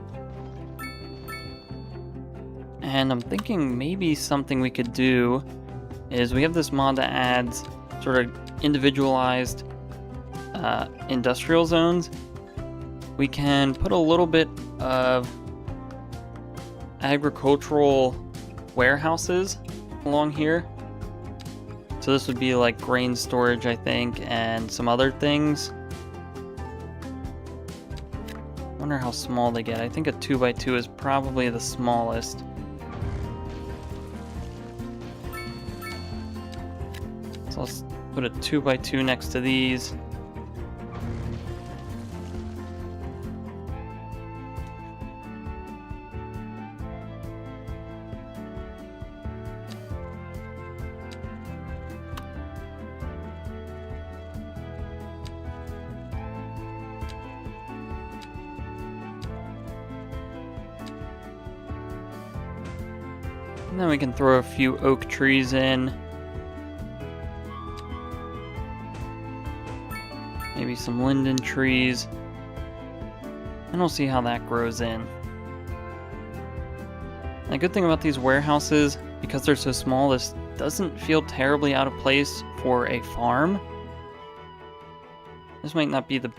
And I'm thinking maybe something we could do is we have this mod that adds sort of individualized industrial zones. We can put a little bit of agricultural warehouses along here. So this would be like grain storage, I think, and some other things. I wonder how small they get. I think a 2x2 is probably the smallest. So let's put a 2x2 next to these. And then we can throw a few oak trees in. Maybe some linden trees. And we'll see how that grows in. And the good thing about these warehouses, because they're so small, this doesn't feel terribly out of place for a farm. This might not be the...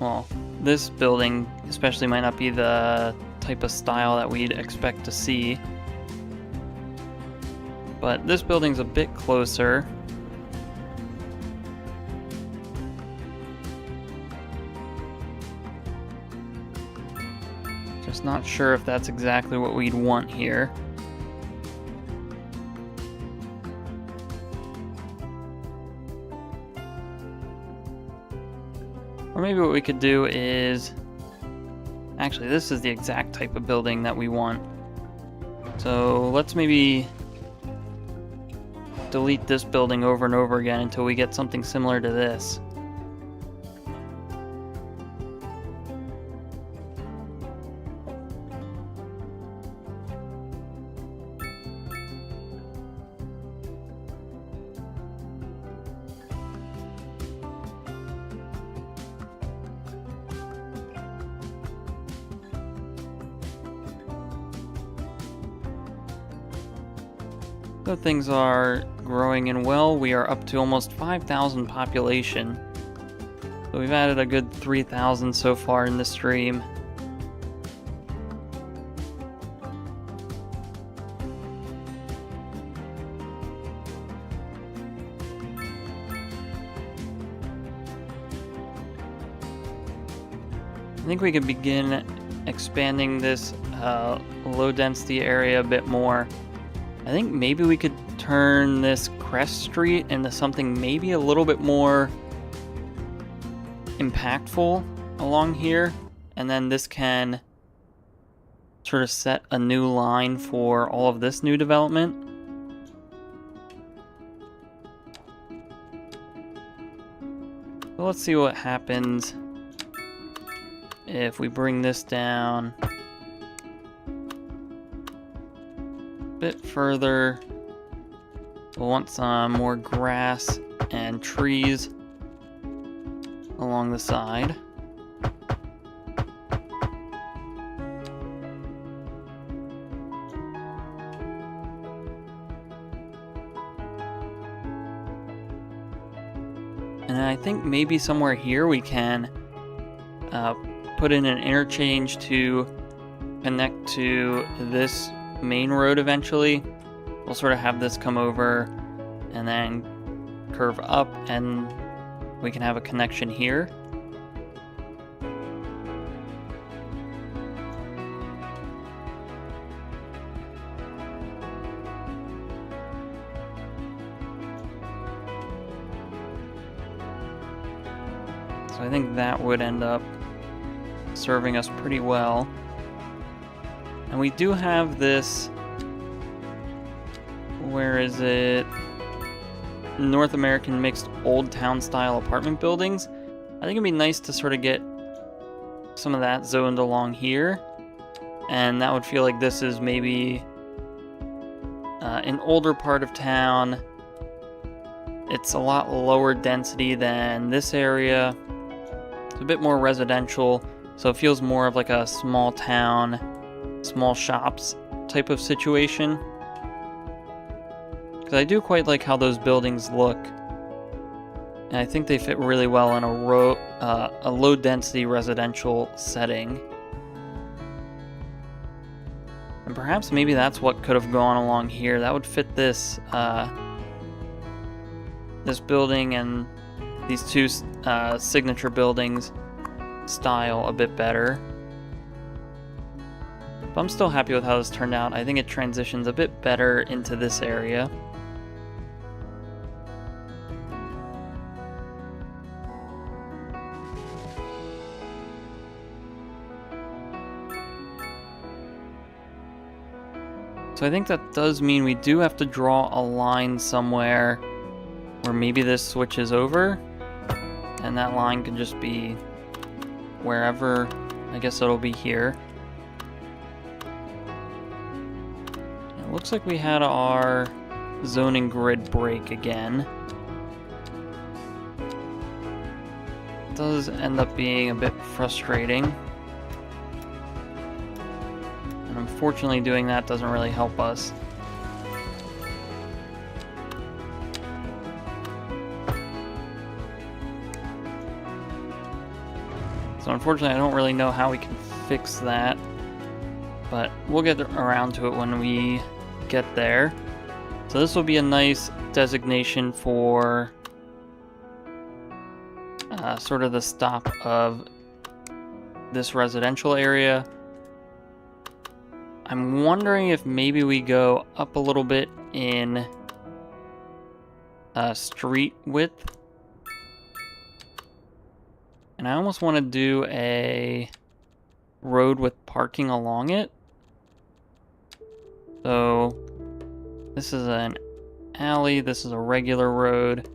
well, this building especially might not be the type of style that we'd expect to see. But this building's a bit closer. Just not sure if that's exactly what we'd want here. Or maybe what we could do is... actually, this is the exact type of building that we want. So let's maybe delete this building over and over again until we get something similar to this. So things are growing in well. We are up to almost 5,000 population. So we've added a good 3,000 so far in the stream. I think we could begin expanding this low density area a bit more. I think maybe we could turn this Crest Street into something maybe a little bit more impactful along here, and then this can sort of set a new line for all of this new development. So let's see what happens if we bring this down bit further. We'll want some more grass and trees along the side. And I think maybe somewhere here we can put in an interchange to connect to this main road eventually. We'll sort of have this come over and then curve up, and we can have a connection here. So I think that would end up serving us pretty well. And we do have this, where is it? North American mixed old town style apartment buildings. I think it'd be nice to sort of get some of that zoned along here. And that would feel like this is maybe an older part of town. It's a lot lower density than this area. It's a bit more residential, so it feels more of like a small town, small shops type of situation. Because I do quite like how those buildings look, and I think they fit really well in a low density residential setting. And perhaps maybe that's what could have gone along here. That would fit this this building and these two signature buildings style a bit better. But I'm still happy with how this turned out. I think it transitions a bit better into this area. So I think that does mean we do have to draw a line somewhere where maybe this switches over, and that line can just be wherever. I guess it'll be here. looks like we had our zoning grid break again. It does end up being a bit frustrating. And unfortunately doing that doesn't really help us. So unfortunately I don't really know how we can fix that. But we'll get around to it when we get there. So this will be a nice designation for sort of the stop of this residential area. I'm wondering if maybe we go up a little bit in street width. And I almost want to do a road with parking along it. So this is an alley, this is a regular road.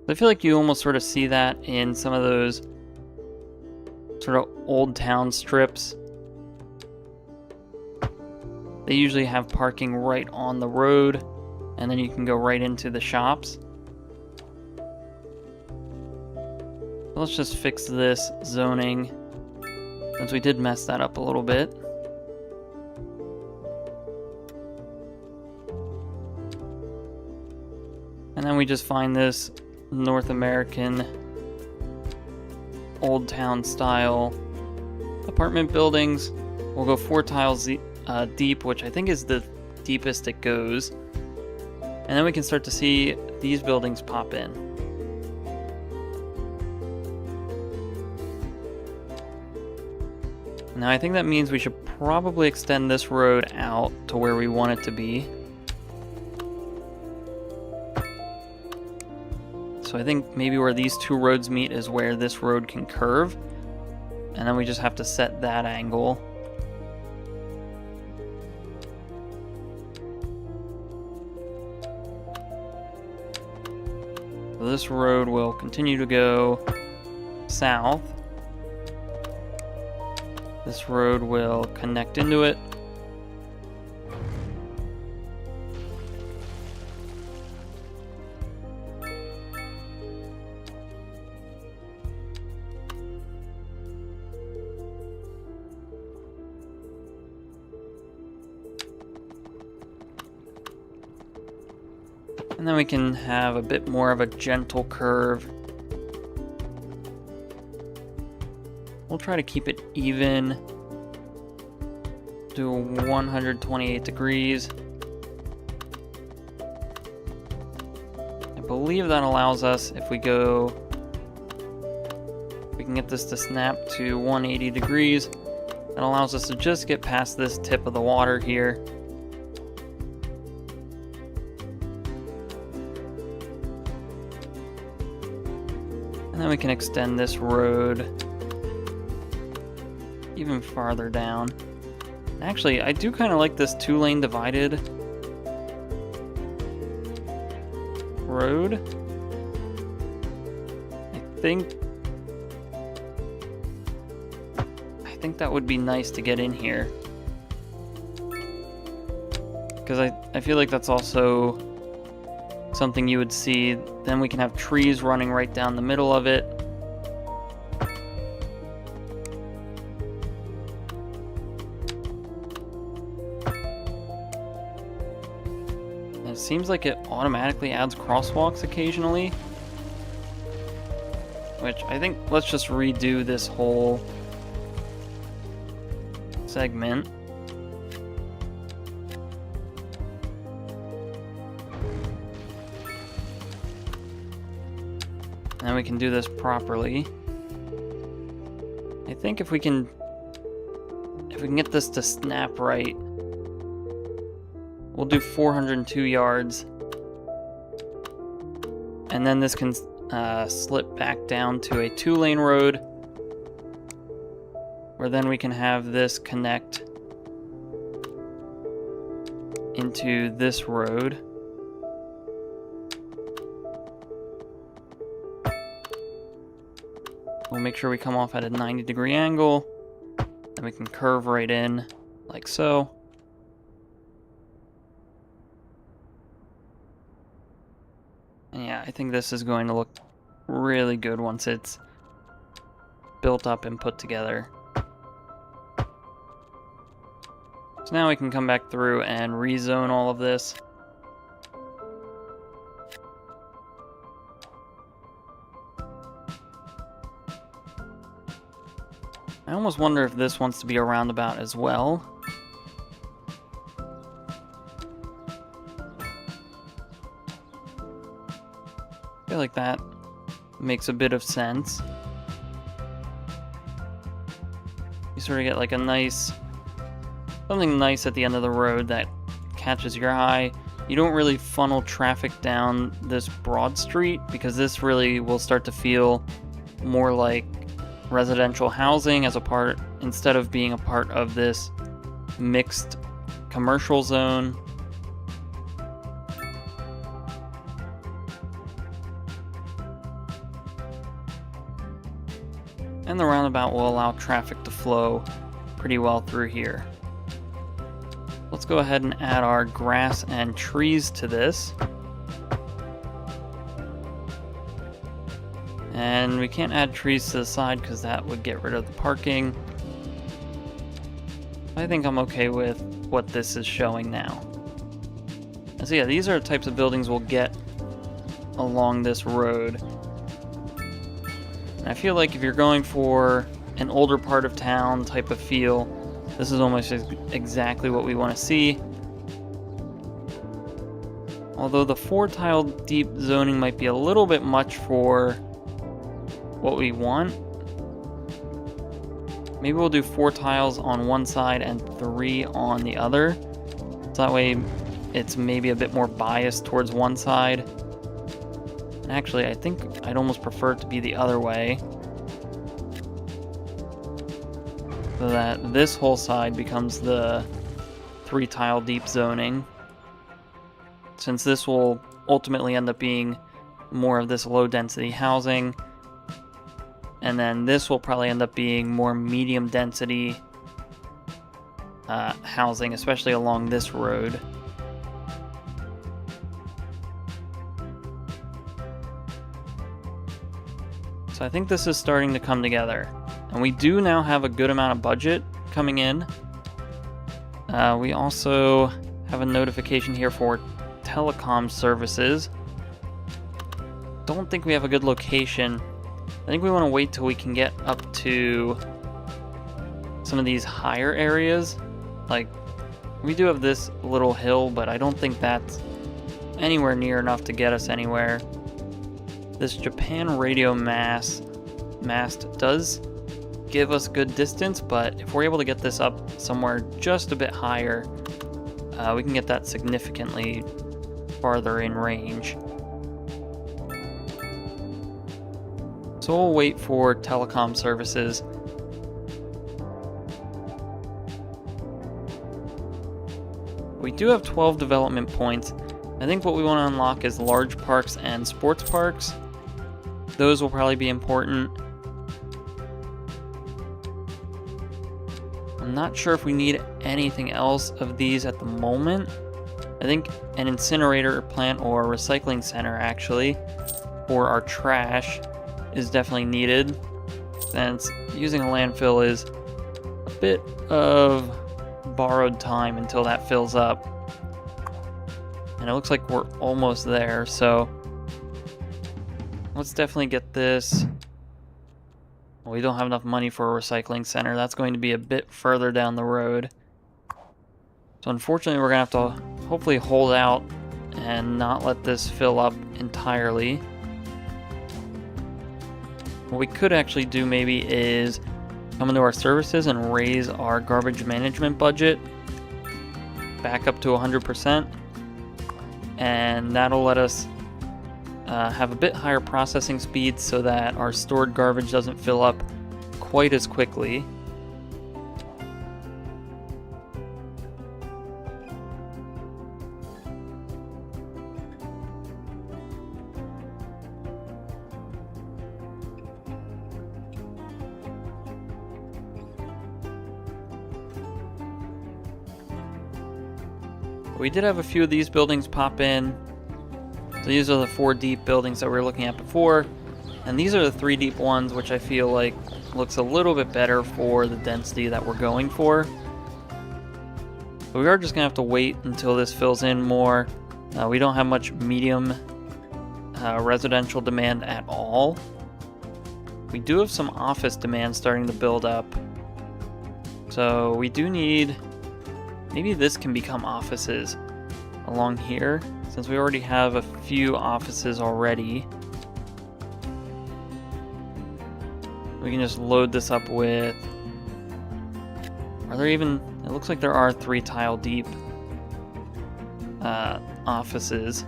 I feel like you almost sort of see that in some of those sort of old town strips. They usually have parking right on the road, and then you can go right into the shops. Let's just fix this zoning, since we did mess that up a little bit. And then we just find this North American old town style apartment buildings. We'll go 4 tiles deep, which I think is the deepest it goes. And then we can start to see these buildings pop in. Now I think that means we should probably extend this road out to where we want it to be. So I think maybe where these 2 roads meet is where this road can curve. And then we just have to set that angle. So this road will continue to go south. This road will connect into it. And then we can have a bit more of a gentle curve. We'll try to keep it even. Do 128 degrees. I believe that allows us, if we go, we can get this to snap to 180 degrees. That allows us to just get past this tip of the water here. And then we can extend this road even farther down. Actually, I do kind of like this 2-lane divided road. I think that would be nice to get in here. Because I feel like that's also something you would see. Then we can have trees running right down the middle of it. And it seems like it automatically adds crosswalks occasionally. Which I think, let's just redo this whole segment. And we can do this properly. I think if we can get this to snap right, we'll do 402 yards. And then this can slip back down to a 2-lane road, where then we can have this connect into this road. We'll make sure we come off at a 90-degree angle, and we can curve right in like so. I think this is going to look really good once it's built up and put together. So now we can come back through and rezone all of this. I almost wonder if this wants to be a roundabout as well. I feel like that makes a bit of sense. You sort of get like a nice, something nice at the end of the road that catches your eye. You don't really funnel traffic down this broad street because this really will start to feel more like residential housing as a part, instead of being a part of this mixed commercial zone. And the roundabout will allow traffic to flow pretty well through here. Let's go ahead and add our grass and trees to this. And we can't add trees to the side because that would get rid of the parking. I think I'm okay with what this is showing now. And so yeah, these are the types of buildings we'll get along this road. And I feel like if you're going for an older part of town type of feel, this is almost exactly what we want to see. Although the 4-tile deep zoning might be a little bit much for what we want. Maybe we'll do 4 tiles on one side and 3 on the other. So that way it's maybe a bit more biased towards one side. And actually, I think I'd almost prefer it to be the other way. So that this whole side becomes the 3-tile deep zoning. Since this will ultimately end up being more of this low density housing. And then this will probably end up being more medium density housing, especially along this road. So I think this is starting to come together. And we do now have a good amount of budget coming in. We also have a notification here for telecom services. Don't think we have a good location. I think we want to wait till we can get up to some of these higher areas. Like, we do have this little hill, but I don't think that's anywhere near enough to get us anywhere. This Japan radio mast does give us good distance, but if we're able to get this up somewhere just a bit higher, we can get that significantly farther in range. So we'll wait for telecom services. We do have 12 development points. I think what we want to unlock is large parks and sports parks. Those will probably be important. I'm not sure if we need anything else of these at the moment. I think an incinerator plant or a recycling center actually for our trash is definitely needed, since using a landfill is a bit of borrowed time until that fills up. And it looks like we're almost there, so let's definitely get this. Well, we don't have enough money for a recycling center. That's going to be a bit further down the road. So unfortunately, we're going to have to hopefully hold out and not let this fill up entirely. What we could actually do maybe is come into our services and raise our garbage management budget back up to 100%. And that'll let us have a bit higher processing speed so that our stored garbage doesn't fill up quite as quickly. We did have a few of these buildings pop in. So these are the 4 deep buildings that we were looking at before, and these are the 3 deep ones, which I feel like looks a little bit better for the density that we're going for. But we are just gonna have to wait until this fills in more. We don't have much medium residential demand at all. We do have some office demand starting to build up. So we do need, maybe this can become offices along here, since we already have a few offices already. We can just load this up with, are there even, it looks like there are 3 tile deep offices.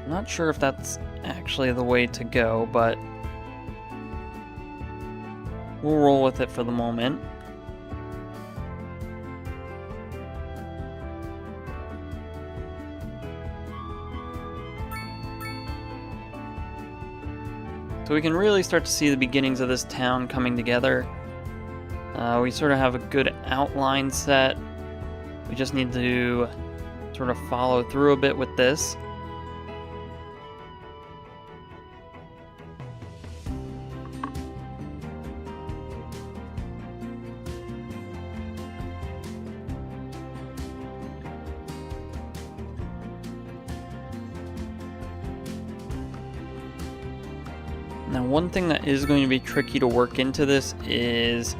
I'm not sure if that's actually the way to go, but we'll roll with it for the moment. So we can really start to see the beginnings of this town coming together. We sort of have a good outline set. We just need to sort of follow through a bit with this. Now, one thing that is going to be tricky to work into this is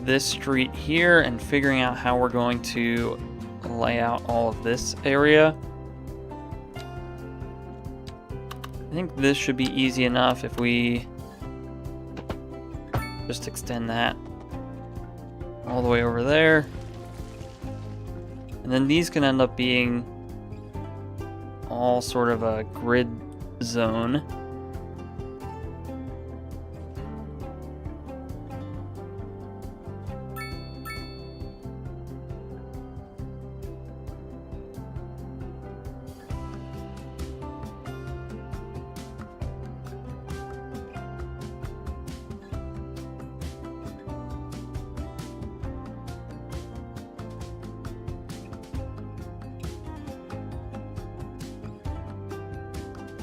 this street here and figuring out how we're going to lay out all of this area. I think this should be easy enough if we just extend that all the way over there. And then these can end up being all sort of a grid zone.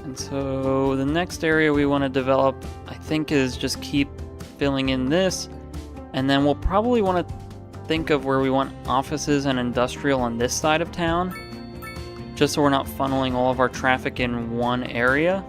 And so the next area we want to develop, I think, is just keep filling in this, and then we'll probably want to think of where we want offices and industrial on this side of town, just so we're not funneling all of our traffic in one area.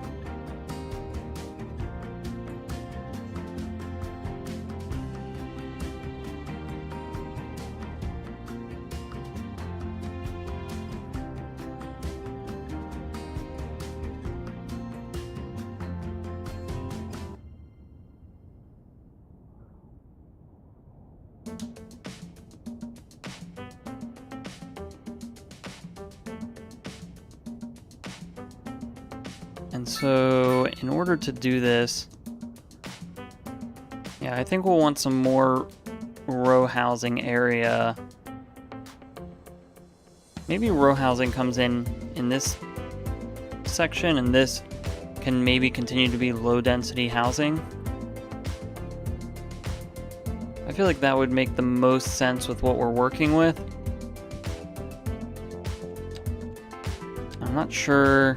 And so in order to do this, yeah, I think we'll want some more row housing area. Maybe row housing comes in this section, and this can maybe continue to be low density housing. I feel like that would make the most sense with what we're working with. I'm not sure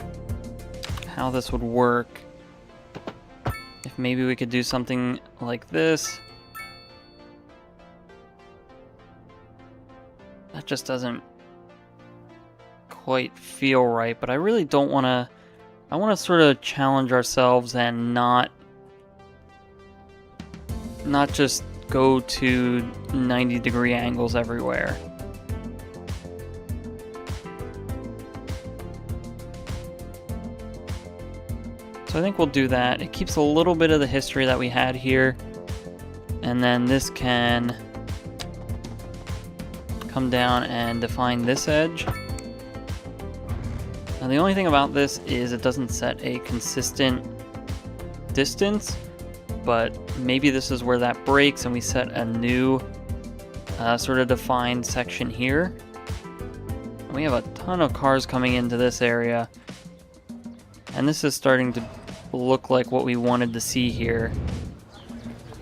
how this would work. If maybe we could do something like this. That just doesn't quite feel right, but I really don't want to. I want to sort of challenge ourselves and not just go to 90-degree angles everywhere. So I think we'll do that. It keeps a little bit of the history that we had here. And then this can come down and define this edge. Now the only thing about this is it doesn't set a consistent distance, but maybe this is where that breaks and we set a new sort of defined section here. We have a ton of cars coming into this area. And this is starting to look like what we wanted to see here.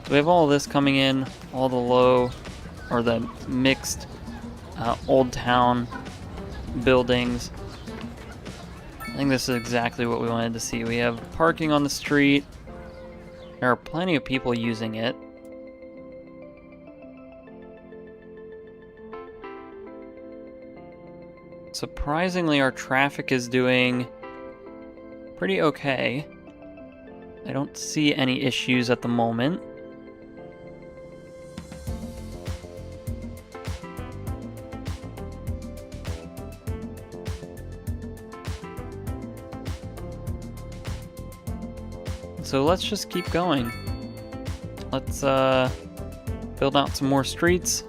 So we have all this coming in, all the low, or the mixed old town buildings. I think this is exactly what we wanted to see. We have parking on the street. There are plenty of people using it. Surprisingly, our traffic is doing pretty okay. I don't see any issues at the moment. So let's just keep going. Let's build out some more streets.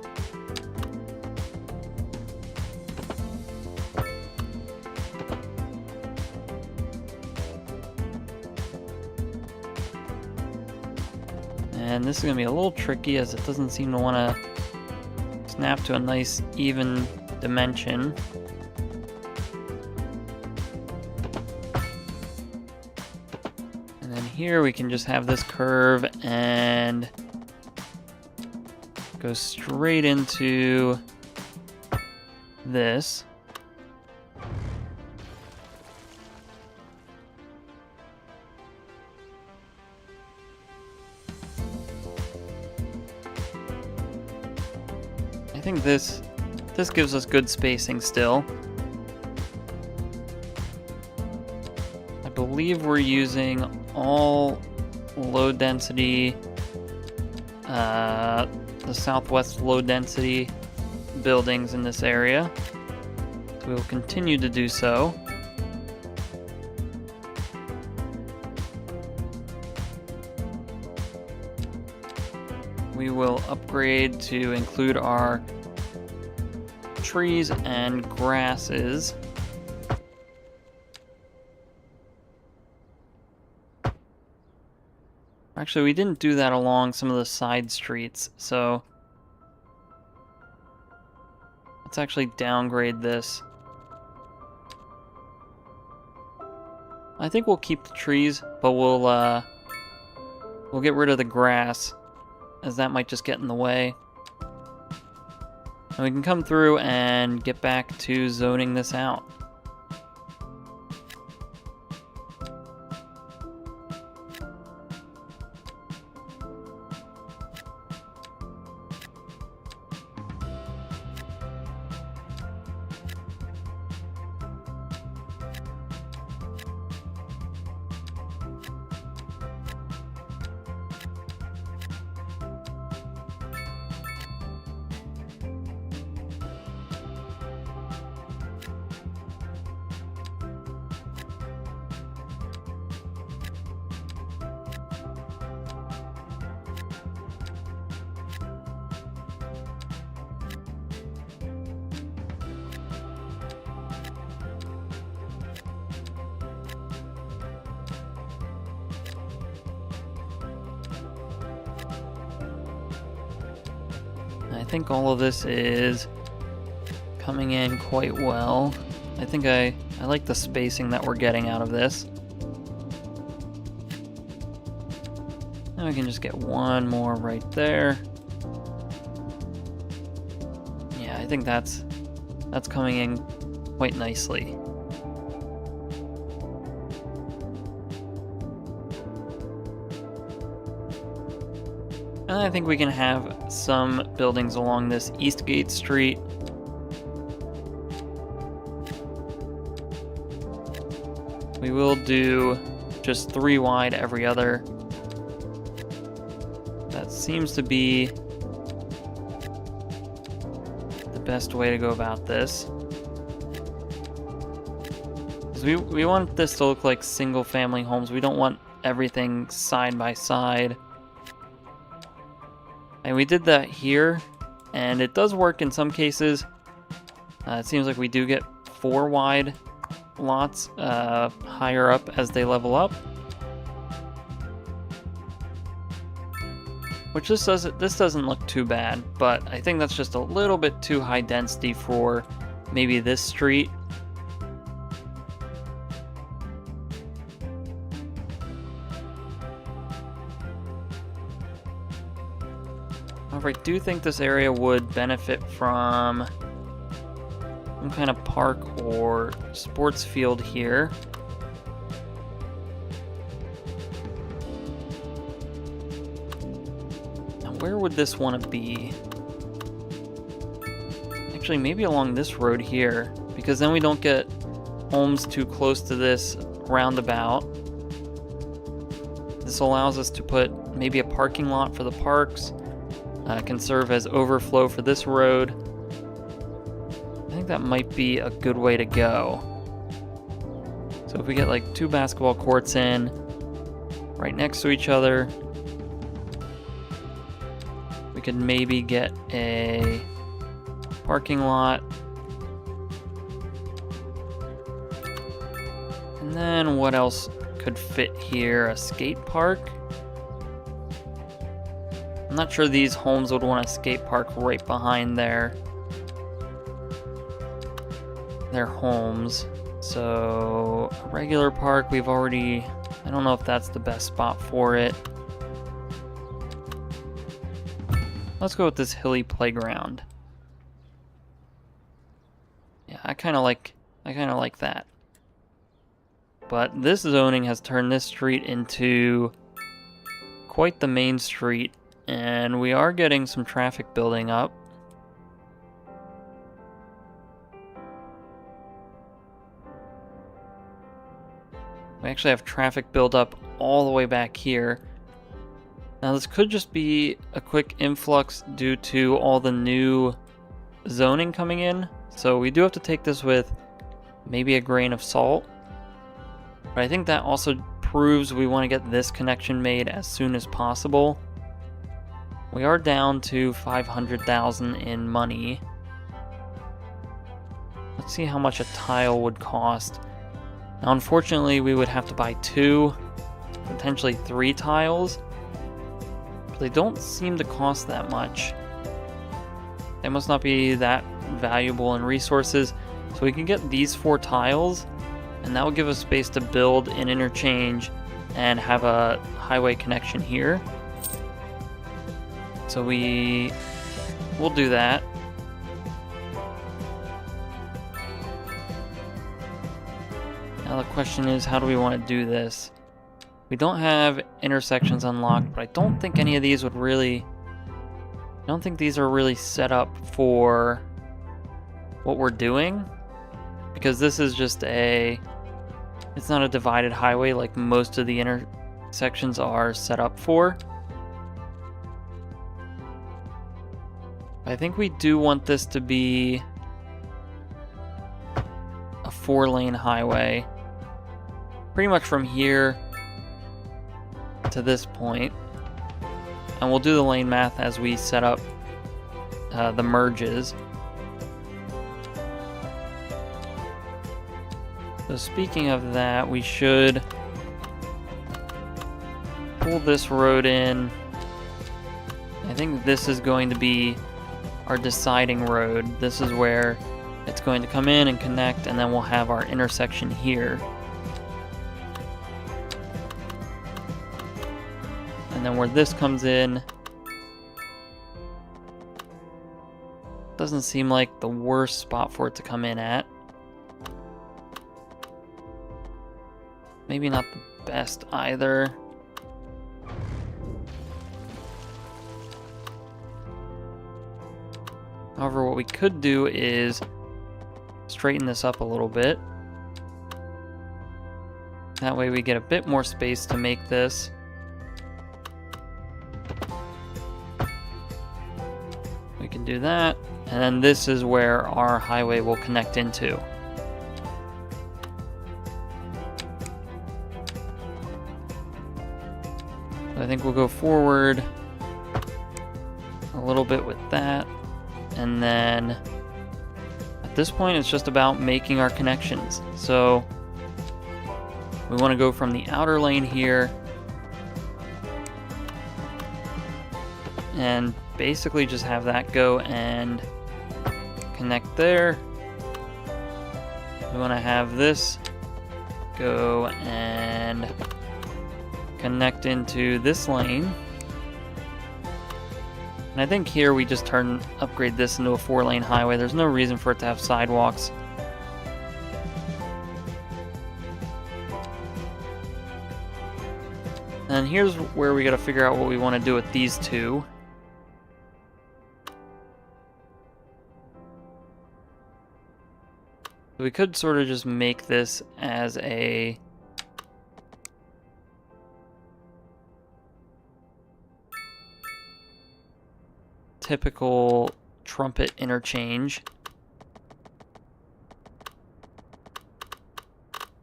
And this is going to be a little tricky as it doesn't seem to want to snap to a nice even dimension. And then here we can just have this curve and go straight into this. I think this gives us good spacing still. I believe we're using all low density, the southwest low density buildings in this area. So we will continue to do so. We will upgrade to include our trees and grasses. Actually, we didn't do that along some of the side streets, so let's actually downgrade this. I think we'll keep the trees, but we'll get rid of the grass, as that might just get in the way. And we can come through and get back to zoning this out. I think all of this is coming in quite well. I think I like the spacing that we're getting out of this. Now we can just get one more right there. Yeah, I think that's coming in quite nicely. And I think we can have some buildings along this Eastgate Street. We will do just 3 wide every other. That seems to be the best way to go about this. Because we want this to look like single family homes. We don't want everything side by side. And we did that here, and it does work in some cases. It seems like we do get 4 wide lots higher up as they level up. Which this doesn't look too bad, but I think that's just a little bit too high density for maybe this street. However, I do think this area would benefit from some kind of park or sports field here. Now, where would this want to be? Actually, maybe along this road here, because then we don't get homes too close to this roundabout. This allows us to put maybe a parking lot for the parks. Can serve as overflow for this road. I think that might be a good way to go. So if we get like 2 basketball courts in right next to each other, we could maybe get a parking lot. And then what else could fit here? A skate park? I'm not sure these homes would want a skate park right behind their homes. So a regular park, we've already, I don't know if that's the best spot for it. Let's go with this hilly playground. Yeah, I kind of like that. But this zoning has turned this street into quite the main street, and we are getting some traffic building up. We actually have traffic build up all the way back here. Now this could just be a quick influx due to all the new zoning coming in, so we do have to take this with maybe a grain of salt. But I think that also proves we want to get this connection made as soon as possible. We are down to 500,000 in money. Let's see how much a tile would cost. Now, unfortunately, we would have to buy 2, potentially 3 tiles. But they don't seem to cost that much. They must not be that valuable in resources. So we can get these 4 tiles, and that will give us space to build an interchange and have a highway connection here. So we'll do that. Now the question is, how do we want to do this? We don't have intersections unlocked, but I don't think any of these would really... I don't think these are really set up for what we're doing, because this is just it's not a divided highway like most of the intersections are set up for. I think we do want this to be a 4-lane highway, pretty much from here to this point. And we'll do the lane math as we set up the merges. So speaking of that, we should pull this road in. I think this is going to be our deciding road. This is where it's going to come in and connect, and then we'll have our intersection here. And then where this comes in, doesn't seem like the worst spot for it to come in at. Maybe not the best either. However, what we could do is straighten this up a little bit. That way we get a bit more space to make this. We can do that, and then this is where our highway will connect into. I think we'll go forward a little bit with that. And then at this point, it's just about making our connections. So we want to go from the outer lane here and basically just have that go and connect there. We want to have this go and connect into this lane. And I think here we just upgrade this into a 4-lane highway. There's no reason for it to have sidewalks. And here's where we gotta figure out what we want to do with these two. We could sort of just make this as a typical trumpet interchange.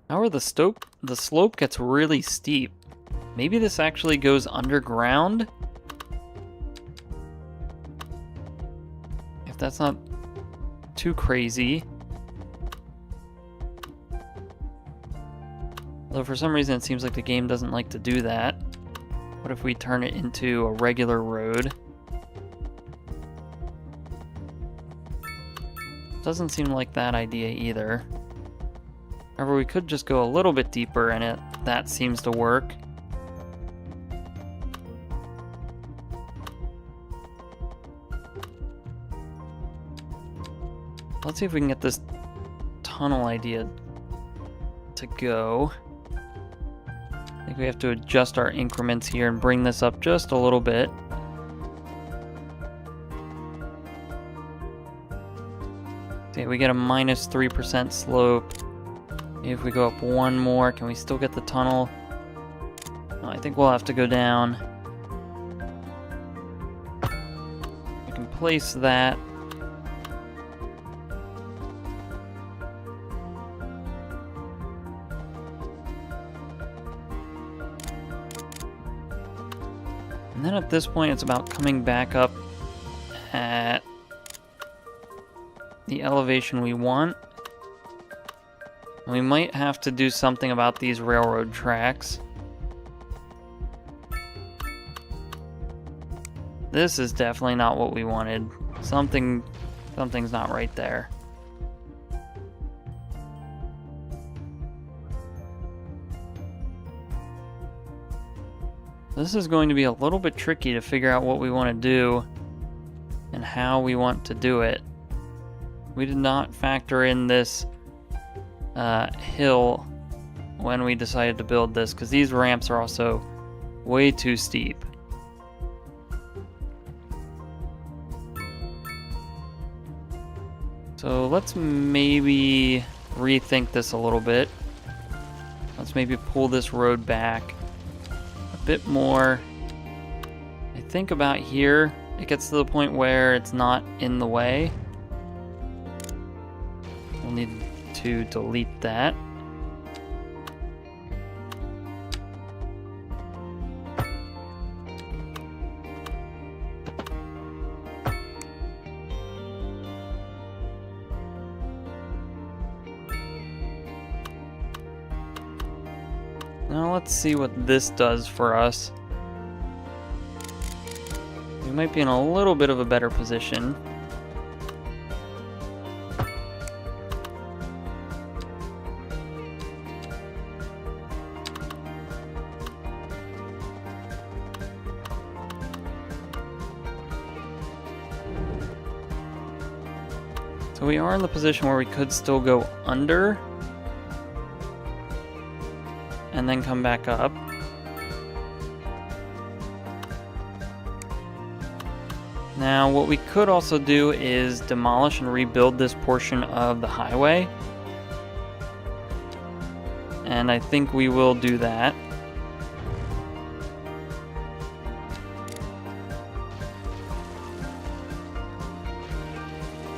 However, the slope gets really steep. Maybe this actually goes underground? If that's not too crazy. Though for some reason it seems like the game doesn't like to do that. What if we turn it into a regular road? Doesn't seem like that idea either. However, we could just go a little bit deeper and that seems to work. Let's see if we can get this tunnel idea to go. I think we have to adjust our increments here and bring this up just a little bit. Okay, we get a minus 3% slope. If we go up one more, can we still get the tunnel? No, I think we'll have to go down. We can place that. And then at this point, it's about coming back up at the elevation we want. We might have to do something about these railroad tracks. This is definitely not what we wanted. Something's not right there. This is going to be a little bit tricky to figure out what we want to do and how we want to do it. We did not factor in this hill when we decided to build this, because these ramps are also way too steep. So let's maybe rethink this a little bit. Let's maybe pull this road back a bit more. I think about here, it gets to the point where it's not in the way. We'll need to delete that. Now let's see what this does for us. We might be in a little bit of a better position. So we are in the position where we could still go under and then come back up. Now what we could also do is demolish and rebuild this portion of the highway. And I think we will do that.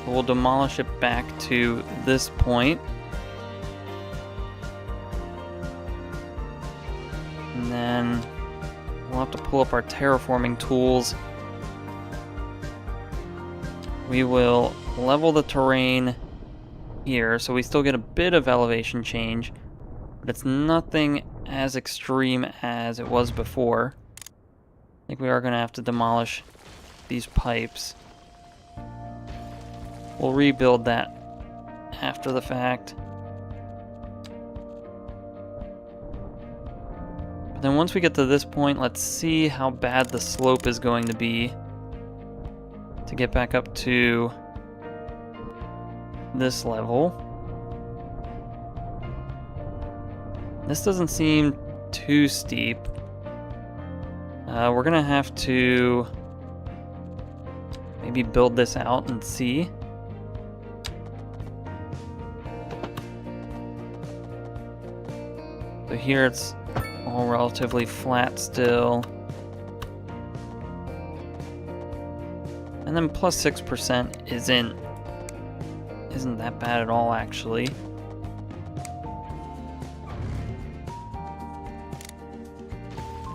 We'll demolish it back to this point. And then we'll have to pull up our terraforming tools. We will level the terrain here, so we still get a bit of elevation change, but it's nothing as extreme as it was before. I think we are going to have to demolish these pipes. We'll rebuild that after the fact. But then once we get to this point, let's see how bad the slope is going to be. to get back up to this level. This doesn't seem too steep. We're gonna have to maybe build this out and see. So here it's all relatively flat still. And then plus 6% isn't that bad at all, actually.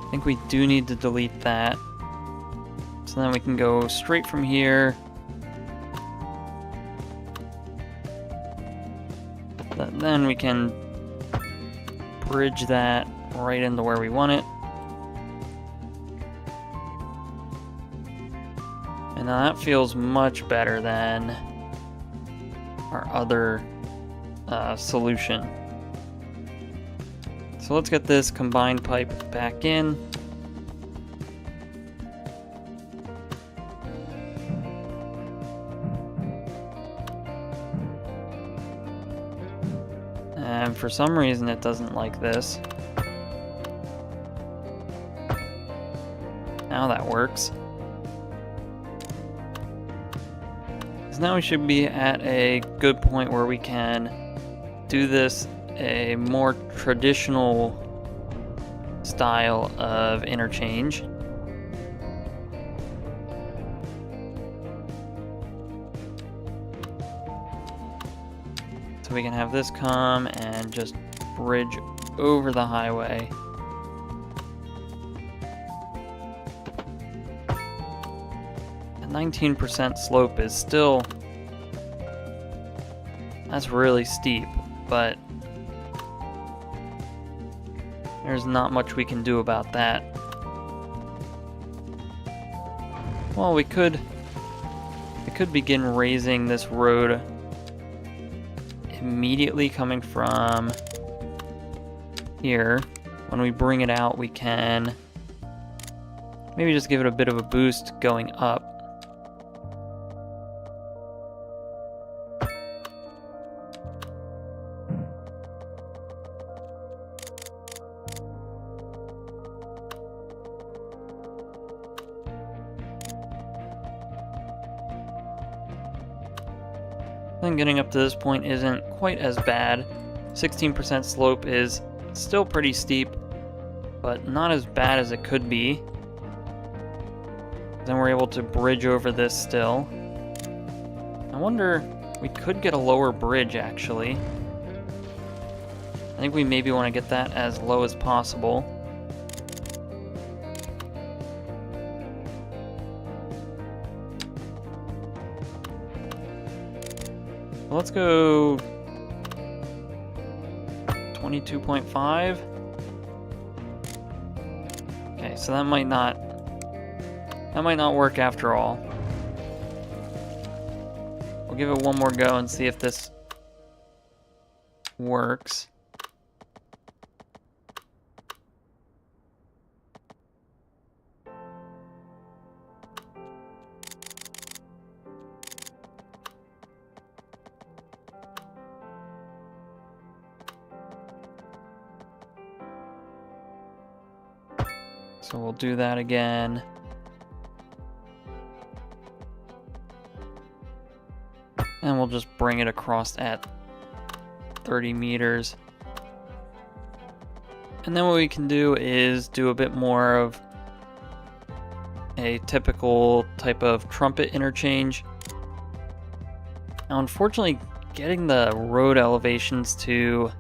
I think we do need to delete that. So then we can go straight from here. Then we can bridge that right into where we want it. And now that feels much better than our other solution. So let's get this combined pipe back in. And for some reason it doesn't like this. Now that works. So now we should be at a good point where we can do this a more traditional style of interchange. So we can have this come and just bridge over the highway. A 19% slope is still, that's really steep, but there's not much we can do about that. Well, we could begin raising this road immediately coming from here. When we bring it out, we can maybe just give it a bit of a boost going up. Then getting up to this point isn't quite as bad. 16% slope is still pretty steep, but not as bad as it could be. Then we're able to bridge over this still. I wonder, we could get a lower bridge actually. I think we maybe want to get that as low as possible. Let's go 22.5. Okay, so that might not work after all. We'll give it one more go and see if this works. So we'll do that again. And we'll just bring it across at 30 meters. And then what we can do is do a bit more of a typical type of trumpet interchange. Now, unfortunately, getting the road elevations to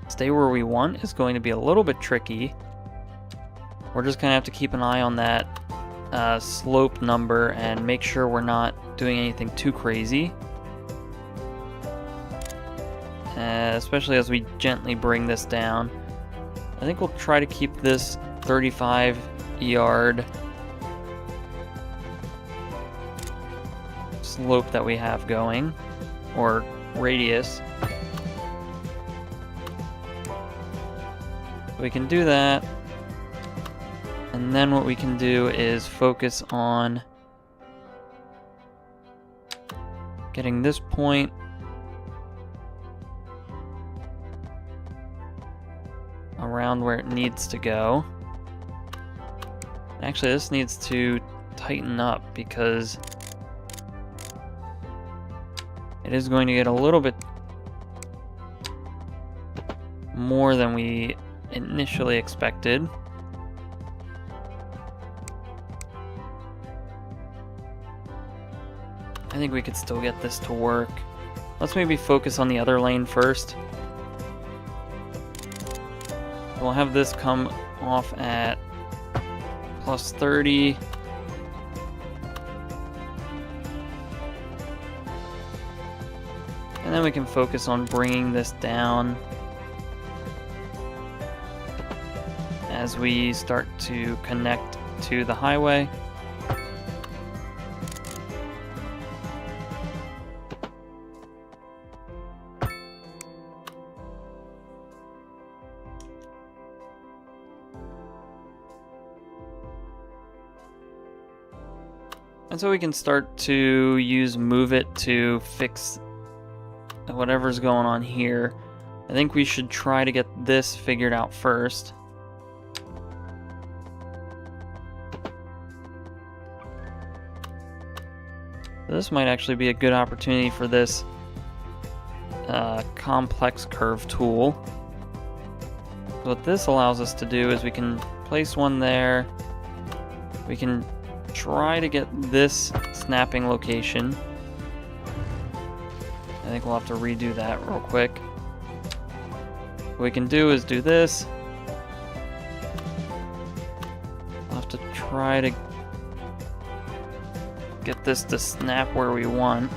stay where we want is going to be a little bit tricky. We're just going to have to keep an eye on that slope number and make sure we're not doing anything too crazy. Especially as we gently bring this down. I think we'll try to keep this 35 yard slope that we have going, or radius. We can do that. And then what we can do is focus on getting this point around where it needs to go. Actually, this needs to tighten up because it is going to get a little bit more than we initially expected. I think we could still get this to work. Let's maybe focus on the other lane first. We'll have this come off at plus 30. And then we can focus on bringing this down as we start to connect to the highway. And so we can start to use Move It to fix whatever's going on here. I think we should try to get this figured out first. This might actually be a good opportunity for this complex curve tool. What this allows us to do is we can place one there. We can try to get this snapping location. I think we'll have to redo that real quick. What we can do is do this. We'll have to try to get this to snap where we want.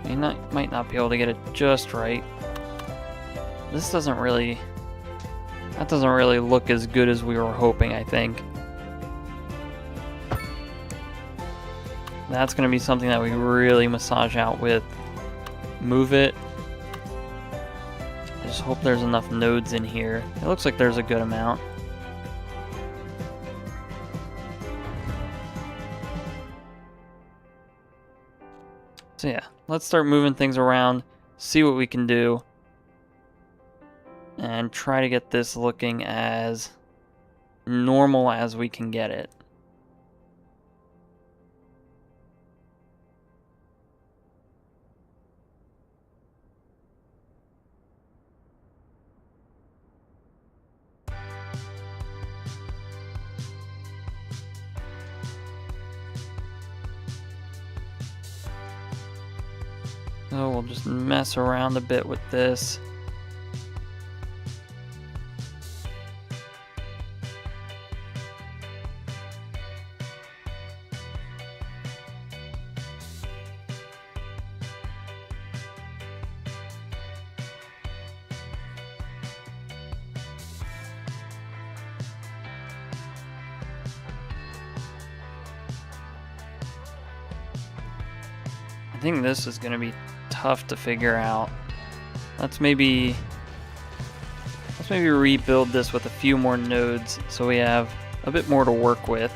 We might not be able to get it just right. This doesn't really... That doesn't really look as good as we were hoping, I think. That's going to be something that we really massage out with Move It. I just hope there's enough nodes in here. It looks like there's a good amount. So yeah, let's start moving things around, see what we can do, and try to get this looking as normal as we can get it. So we'll just mess around a bit with this. I think this is going to be tough to figure out. Let's maybe rebuild this with a few more nodes so we have a bit more to work with.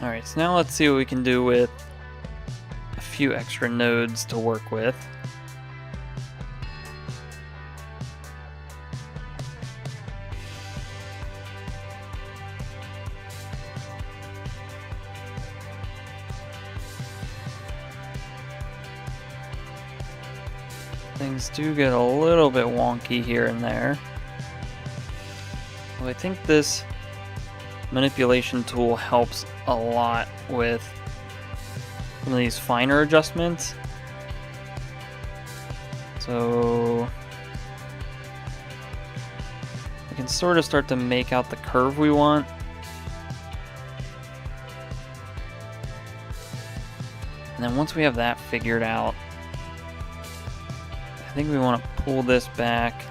Alright, so now let's see what we can do with a few extra nodes to work with. things do get a little bit wonky here and there. Well, I think this manipulation tool helps a lot with some of these finer adjustments. So we can sort of start to make out the curve we want. And then once we have that figured out, I think we want to pull this back.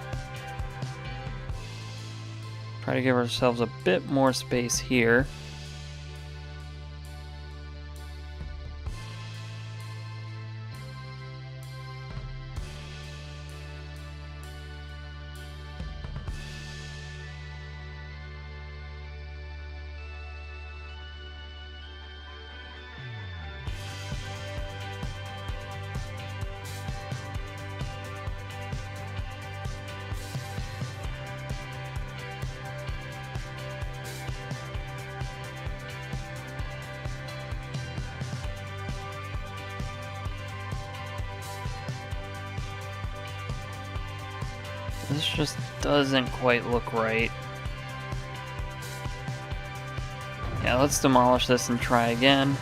Try to give ourselves a bit more space here. This just doesn't quite look right. Yeah, let's demolish this and try again.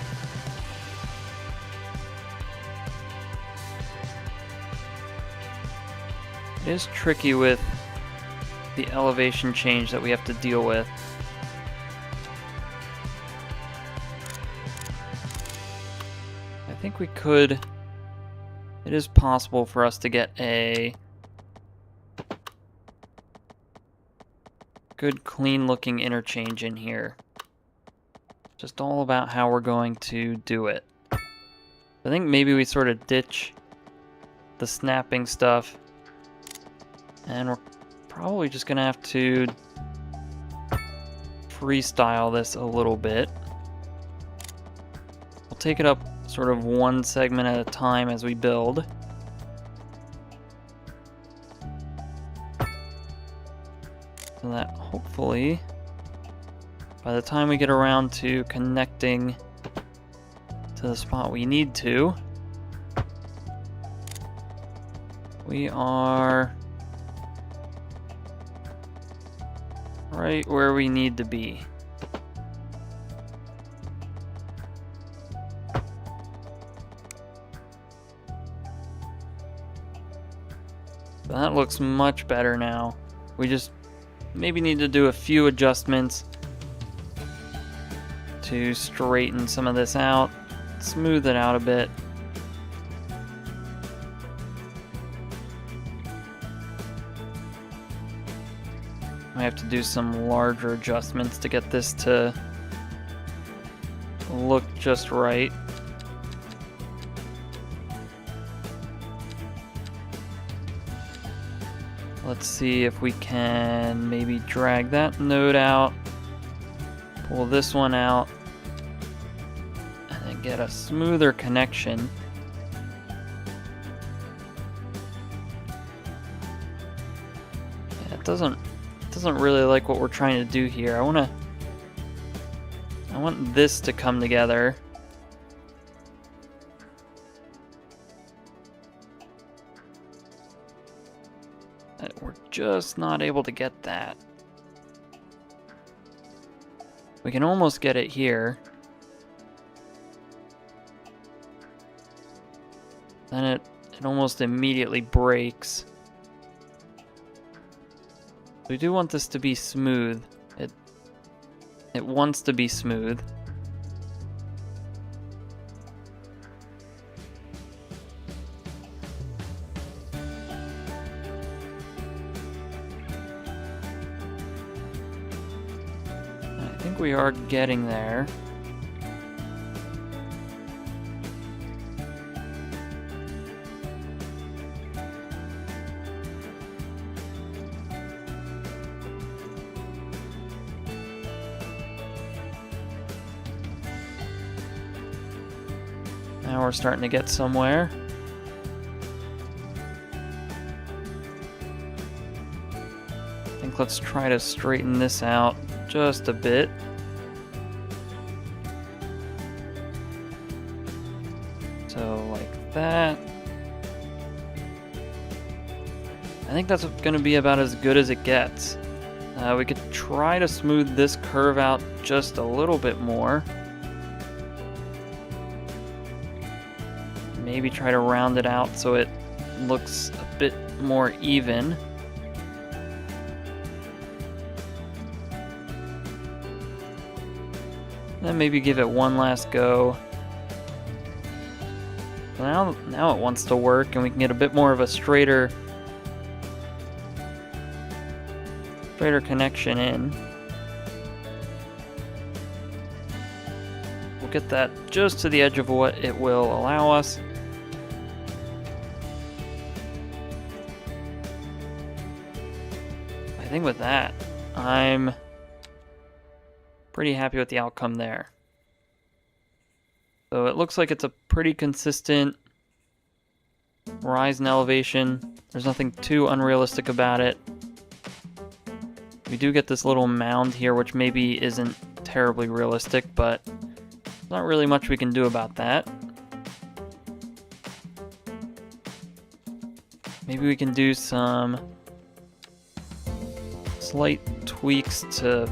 It is tricky with the elevation change that we have to deal with. I think we could... It is possible for us to get a good clean looking interchange in here. Just all about how we're going to do it. I think maybe we sort of ditch the snapping stuff, and we're probably just gonna have to freestyle this a little bit. We'll take it up sort of one segment at a time as we build. So that hopefully, by the time we get around to connecting to the spot we need to, we are right where we need to be. So that looks much better now. We just maybe need to do a few adjustments to straighten some of this out, smooth it out a bit. I have to do some larger adjustments to get this to look just right. Let's see if we can maybe drag that node out, pull this one out, and then get a smoother connection. Yeah, it doesn't really like what we're trying to do here. I want this to come together. We're just not able to get that. We can almost get it here. Then it almost immediately breaks. We do want this to be smooth. It wants to be smooth. I think we are getting there. Now we're starting to get somewhere. I think let's try to straighten this out just a bit. So like that. I think that's going to be about as good as it gets. We could try to smooth this curve out just a little bit more. Maybe try to round it out so it looks a bit more even. Then maybe give it one last go. Now it wants to work, and we can get a bit more of a straighter connection in. We'll get that just to the edge of what it will allow us. I think with that, I'm pretty happy with the outcome there. So it looks like it's a pretty consistent rise in elevation. There's nothing too unrealistic about it. We do get this little mound here, which maybe isn't terribly realistic, but there's not really much we can do about that. Maybe we can do some slight tweaks to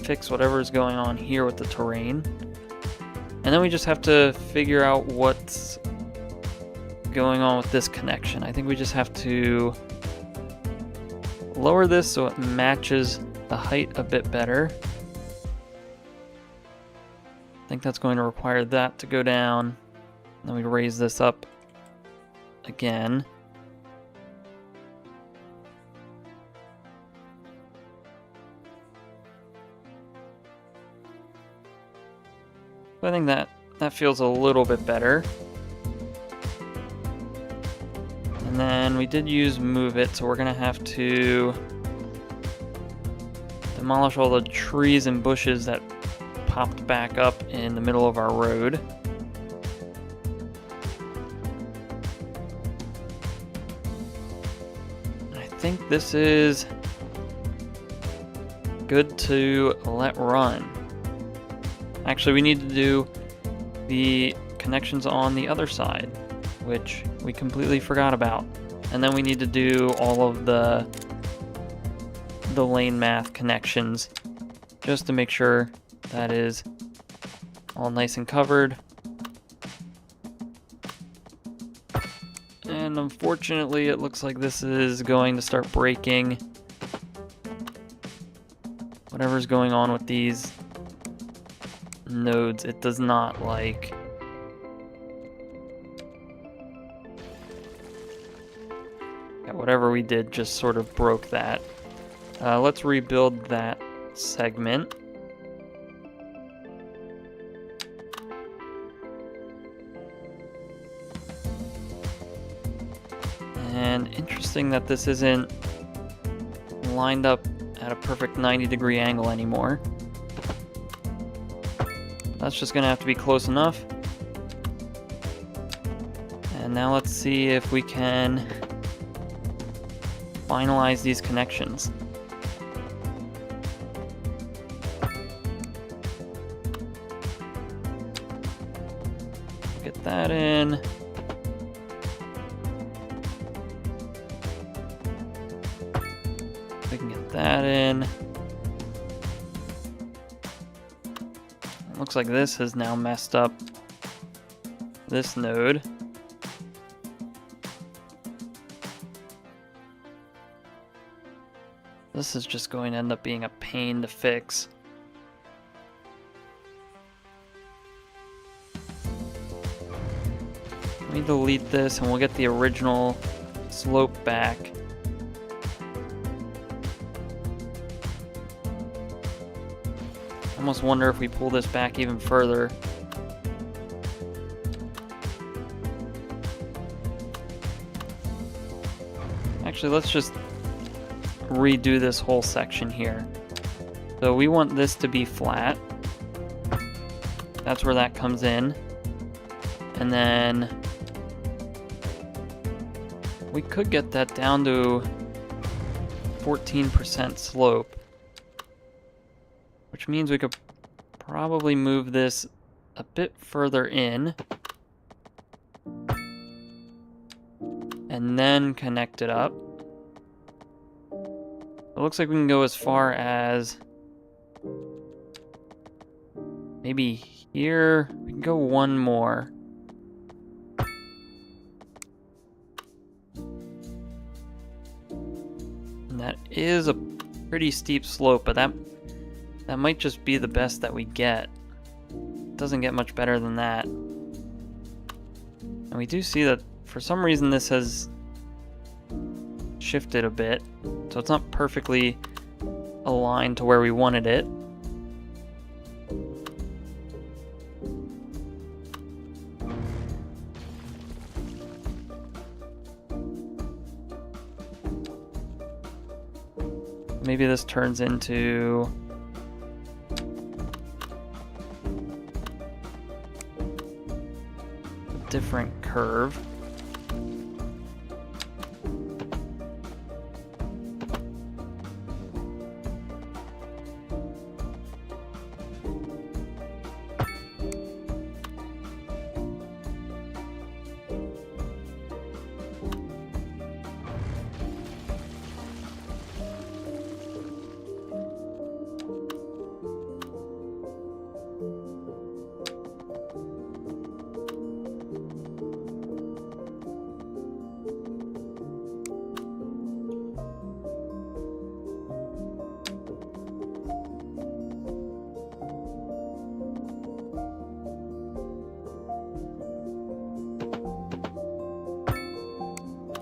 fix whatever's going on here with the terrain. And then we just have to figure out what's going on with this connection. I think we just have to lower this so it matches the height a bit better. I think that's going to require that to go down. Then we raise this up again. I think that feels a little bit better. And then we did use move it, so we're gonna have to demolish all the trees and bushes that popped back up in the middle of our road. I think this is good to let run. Actually, we need to do the connections on the other side, which we completely forgot about. And then we need to do all of the lane math connections just to make sure that is all nice and covered. And unfortunately, it looks like this is going to start breaking. Whatever's going on with these nodes, it does not like. Yeah, whatever we did just sort of broke that. Let's rebuild that segment. And interesting that this isn't lined up at a perfect 90-degree angle anymore. That's just gonna have to be close enough. And now let's see if we can finalize these connections. Get that in. We can get that in. Looks like this has now messed up this node. This is just going to end up being a pain to fix. Let me delete this and we'll get the original slope back. I almost wonder if we pull this back even further. Actually, let's just redo this whole section here. So we want this to be flat. That's where that comes in. And then we could get that down to 14% slope, which means we could probably move this a bit further in. and then connect it up. It looks like we can go as far as maybe here. We can go one more. And that is a pretty steep slope, but that might just be the best that we get. It doesn't get much better than that. And we do see that for some reason this has shifted a bit, so it's not perfectly aligned to where we wanted it. Maybe this turns into a different curve.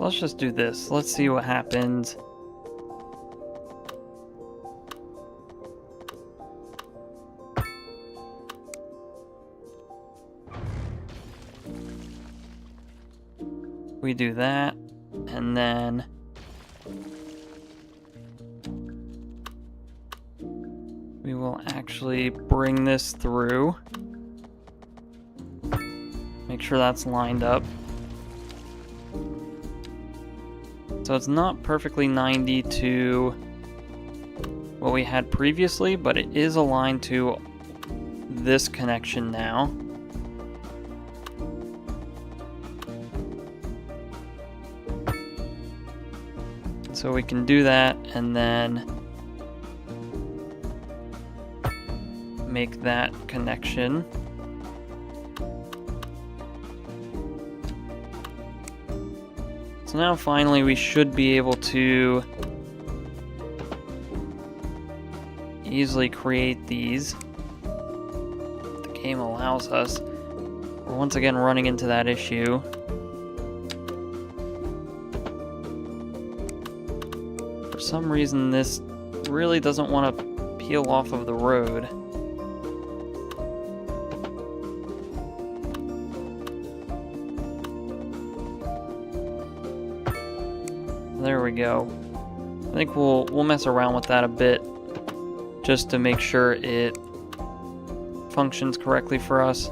Let's just do this. Let's see what happens. We do that, and then we will actually bring this through. Make sure that's lined up. So it's not perfectly 90 to what we had previously, but it is aligned to this connection now. So we can do that and then make that connection. So now finally we should be able to easily create these. The game allows us. We're once again running into that issue. For some reason this really doesn't want to peel off of the road. There we go. I think we'll mess around with that a bit just to make sure it functions correctly for us.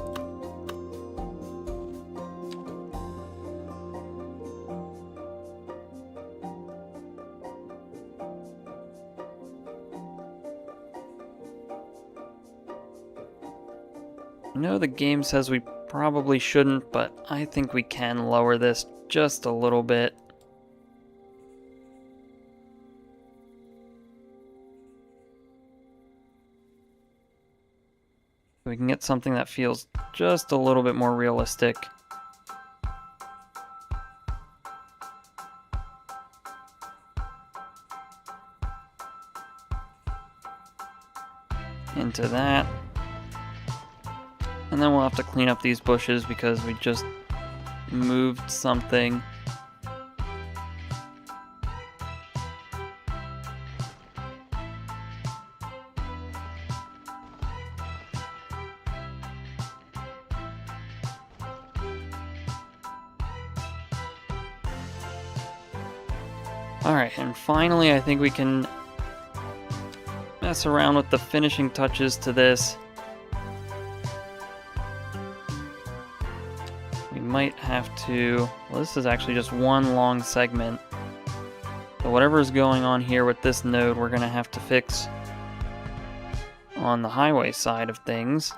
I know the game says we probably shouldn't, but I think we can lower this just a little bit. We can get something that feels just a little bit more realistic. Into that. And then we'll have to clean up these bushes because we just moved something. Alright, and finally I think we can mess around with the finishing touches to this. We might have to... Well, this is actually just one long segment. So whatever is going on here with this node, we're going to have to fix on the highway side of things.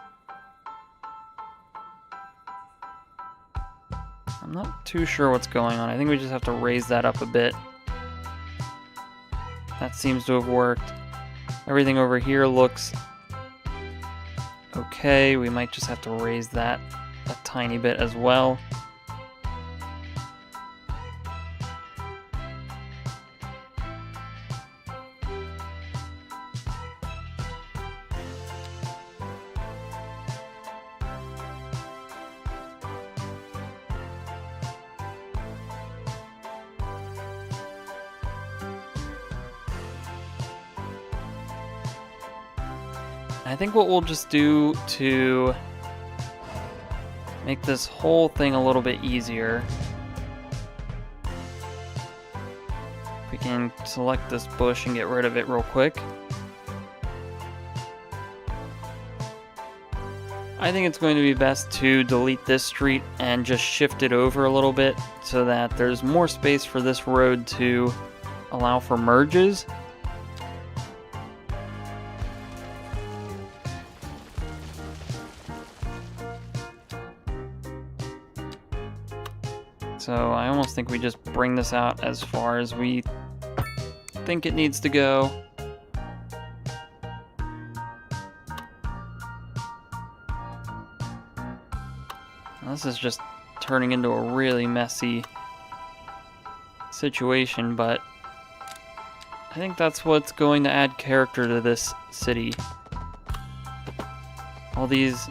I'm not too sure what's going on. I think we just have to raise that up a bit. That seems to have worked. Everything over here looks okay. We might just have to raise that a tiny bit as well. I think what we'll just do to make this whole thing a little bit easier, we can select this bush and get rid of it real quick. I think it's going to be best to delete this street and just shift it over a little bit so that there's more space for this road to allow for merges. So I almost think we just bring this out as far as we think it needs to go. This is just turning into a really messy situation, but I think that's what's going to add character to this city. All these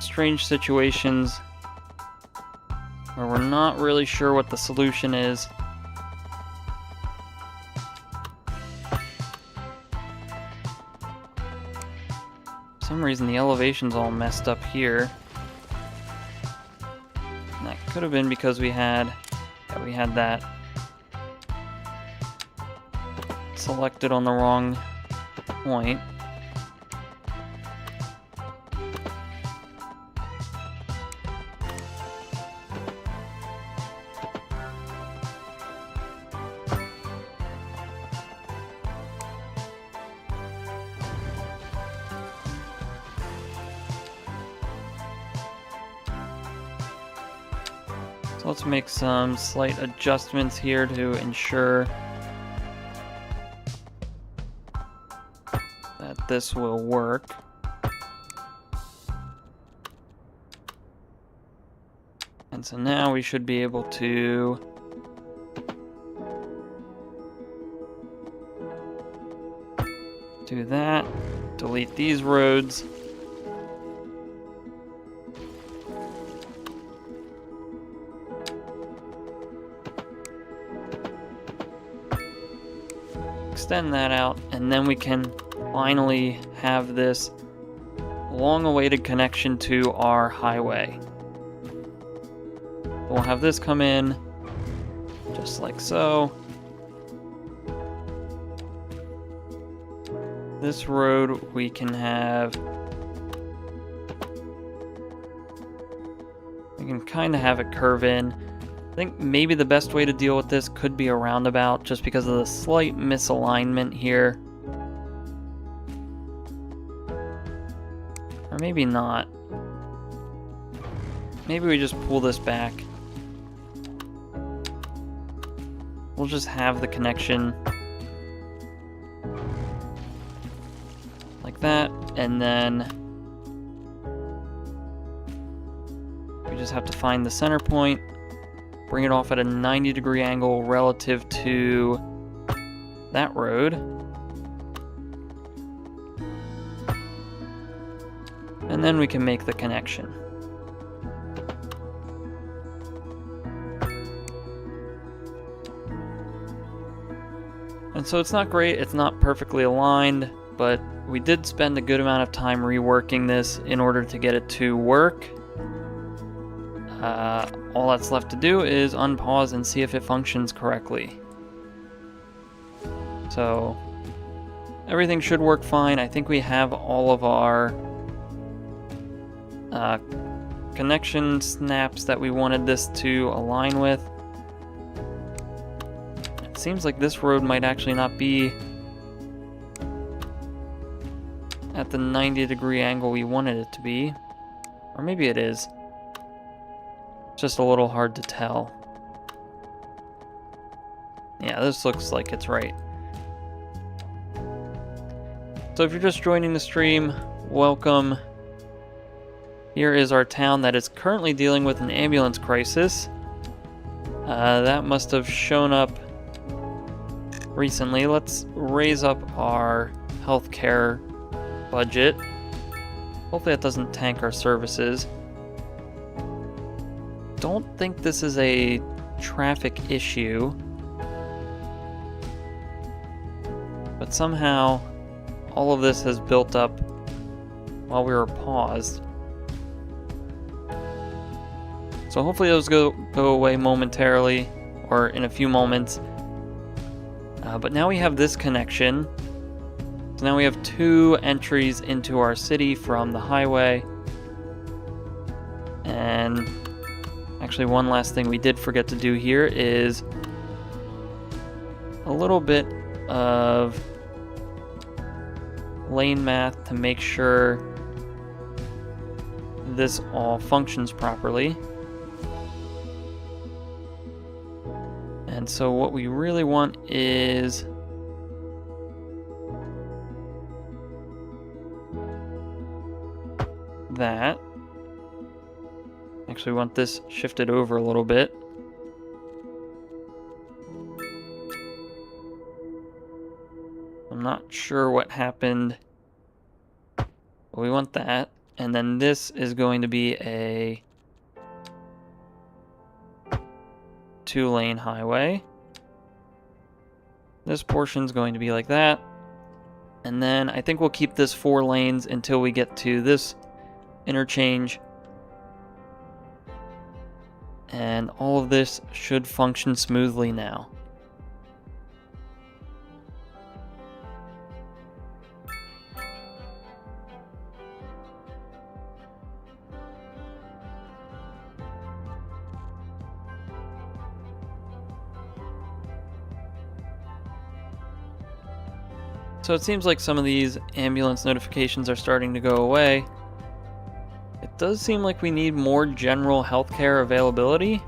strange situations where we're not really sure what the solution is. For some reason the elevation's all messed up here. And that could have been because we had that selected on the wrong point. So let's make some slight adjustments here to ensure that this will work. And so now we should be able to do that, delete these roads. Extend that out, and then we can finally have this long-awaited connection to our highway. We'll have this come in just like so. This road we can kind of have it curve in. I think maybe the best way to deal with this could be a roundabout, just because of the slight misalignment here. Or maybe not. Maybe we just pull this back. We'll just have the connection like that, and then we just have to find the center point. Bring it off at a 90-degree angle relative to that road. And then we can make the connection. And so it's not great, it's not perfectly aligned, but we did spend a good amount of time reworking this in order to get it to work. All that's left to do is unpause and see if it functions correctly. So everything should work fine. I think we have all of our connection snaps that we wanted this to align with. It seems like this road might actually not be at the 90-degree angle we wanted it to be. Or maybe it is. Just a little hard to tell. Yeah, this looks like it's right. So if you're just joining the stream, welcome. Here is our town that is currently dealing with an ambulance crisis. That must have shown up recently. Let's raise up our healthcare budget. Hopefully that doesn't tank our services. Don't think this is a traffic issue. But somehow all of this has built up while we were paused. So hopefully those go away momentarily, or in a few moments. But now we have this connection. So now we have 2 entries into our city from the highway. And actually one last thing we did forget to do here is a little bit of lane math to make sure this all functions properly. And so what we really want is that. Actually, we want this shifted over a little bit. I'm not sure what happened, but we want that. And then this is going to be a 2-lane highway. This portion's going to be like that. And then I think we'll keep this 4 lanes until we get to this interchange. And all of this should function smoothly now. So it seems like some of these ambulance notifications are starting to go away. It does seem like we need more general healthcare availability.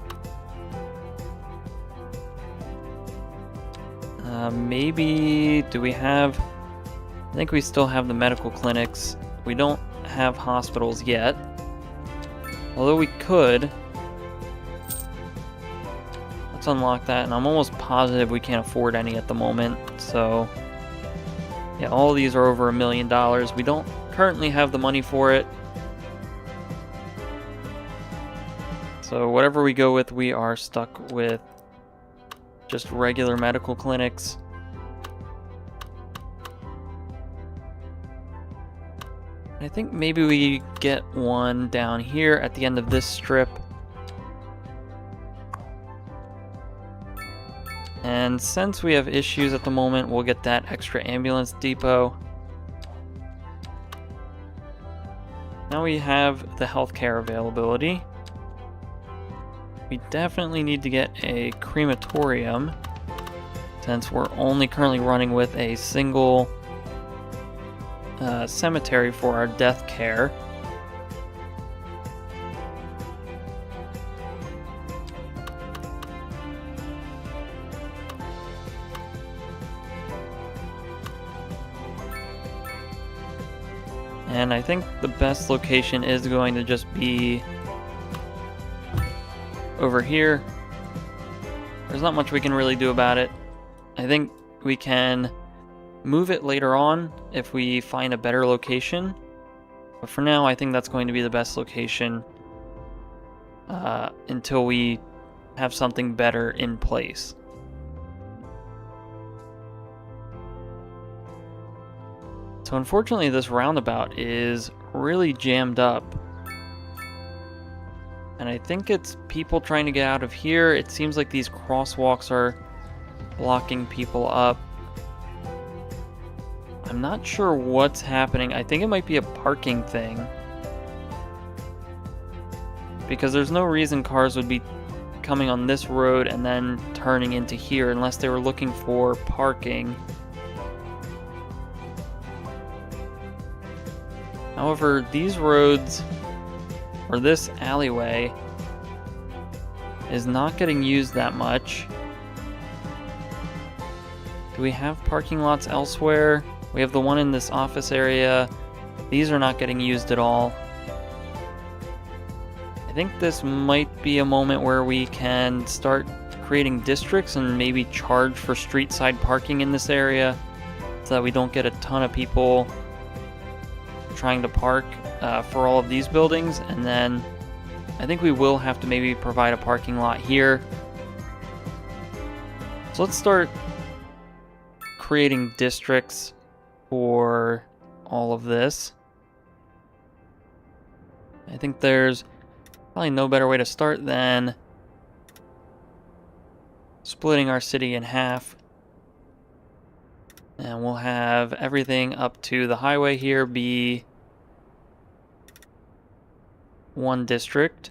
Maybe, do we have... I think we still have the medical clinics. We don't have hospitals yet. Although we could. Let's unlock that, and I'm almost positive we can't afford any at the moment, so... yeah, all these are over $1 million. We don't currently have the money for it. So whatever we go with, we are stuck with just regular medical clinics. I think maybe we get one down here at the end of this strip. And since we have issues at the moment, we'll get that extra ambulance depot. Now we have the healthcare availability. We definitely need to get a crematorium, since we're only currently running with a single cemetery for our death care. And I think the best location is going to just be over here. There's not much we can really do about it. I think we can move it later on if we find a better location. But for now, I think that's going to be the best location until we have something better in place. So unfortunately, this roundabout is really jammed up. And I think it's people trying to get out of here. It seems like these crosswalks are blocking people up. I'm not sure what's happening. I think it might be a parking thing. Because there's no reason cars would be coming on this road and then turning into here unless they were looking for parking. However, these roads, or this alleyway, is not getting used that much. Do we have parking lots elsewhere? We have the one in this office area. These are not getting used at all. I think this might be a moment where we can start creating districts and maybe charge for street side parking in this area so that we don't get a ton of people trying to park for all of these buildings. And then I think we will have to maybe provide a parking lot here. So let's start creating districts for all of this. I think there's probably no better way to start than splitting our city in half. And we'll have everything up to the highway here be one district.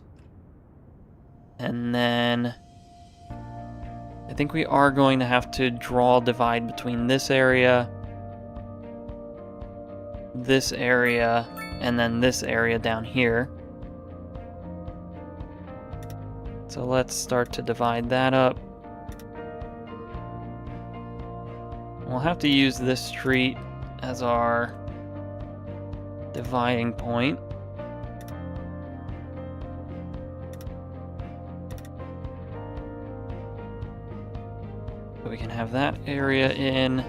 And then I think we are going to have to draw a divide between this area, and then this area down here. So let's start to divide that up. We'll have to use this street as our dividing point. So we can have that area in.